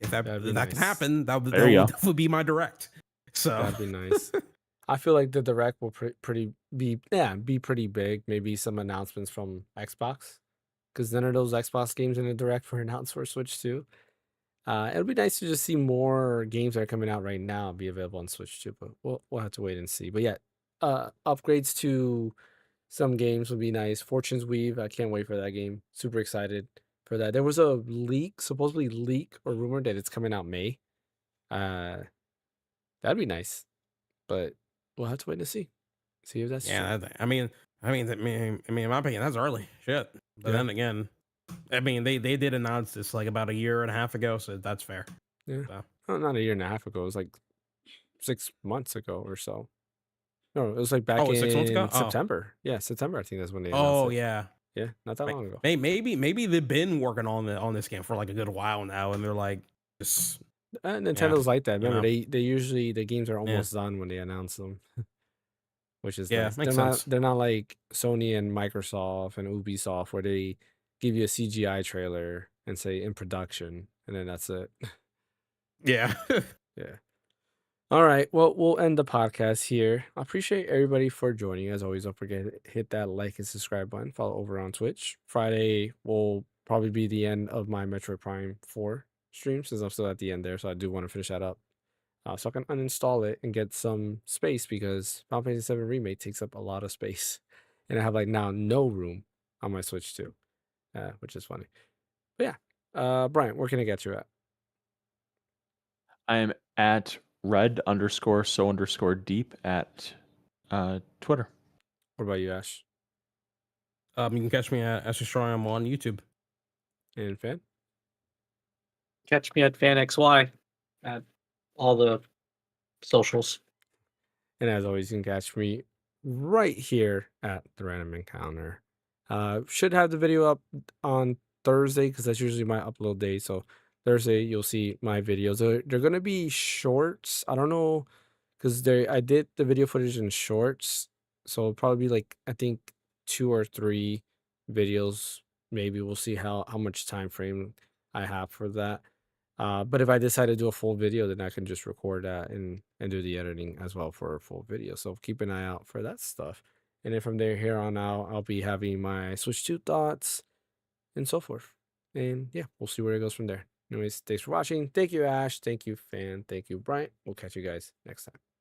If that That'd be can nice. happen, that There you go. would be my direct. So That'd be nice. I feel like the Direct will be pretty big. Maybe some announcements from Xbox, because none of those Xbox games in the Direct were announced for Switch 2. It'll be nice to just see more games that are coming out right now be available on Switch 2, but we'll have to wait and see. But yeah, upgrades to some games would be nice. Fortune's Weave, I can't wait for that game. Super excited for that. There was a supposedly leak or rumor that it's coming out May. That'd be nice, but we'll have to wait and see if that's true. yeah, I mean, in my opinion, that's early. Shit. But Yeah. then again, I mean, they did announce this like about a year and a half ago, so that's fair. Yeah. So. Oh, not a year and a half ago. It was like 6 months ago or so. No, it was like back Oh, it was 6 months ago? in Oh. September. Yeah, September. I think that's when they announced Oh it. yeah. Yeah, not that long ago. Maybe they've been working on this game for like a good while now, and they're like, just Nintendo's like that. you Remember, know. they usually the games are Yeah. almost done when they announce them, which is Yeah, nice. makes sense. They're not like Sony and Microsoft and Ubisoft where they give you a CGI trailer and say in production, and then that's it. Yeah. Yeah. All right. Well, we'll end the podcast here. I appreciate everybody for joining. As always, don't forget to hit that like and subscribe button. Follow over on Twitch. Friday will probably be the end of my Metroid Prime 4 stream since I'm still at the end there. So I do want to finish that up. So I can uninstall it and get some space because Final Fantasy VII Remake takes up a lot of space. And I have like now no room on my Switch too, which is funny. But yeah, Brian, where can I get you at? I am at red_so_deep at Twitter. What about you, Ash? You can catch me at SDestroyum on YouTube. And Fan? Catch me at Phaneckswhy at all the socials. And as always, you can catch me right here at the Random Encounter. Should have the video up on Thursday because that's usually my upload day. So Thursday you'll see my videos. They're gonna be shorts. I don't know because I did the video footage in shorts, so it'll probably be like I think 2 or 3 videos. Maybe we'll see how much time frame I have for that. But if I decide to do a full video, then I can just record that and do the editing as well for a full video. So keep an eye out for that stuff. And then from here on out, I'll be having my Switch 2 thoughts and so forth. And yeah, we'll see where it goes from there. Anyways, thanks for watching. Thank you, Ash. Thank you, Fan. Thank you, Brian. We'll catch you guys next time.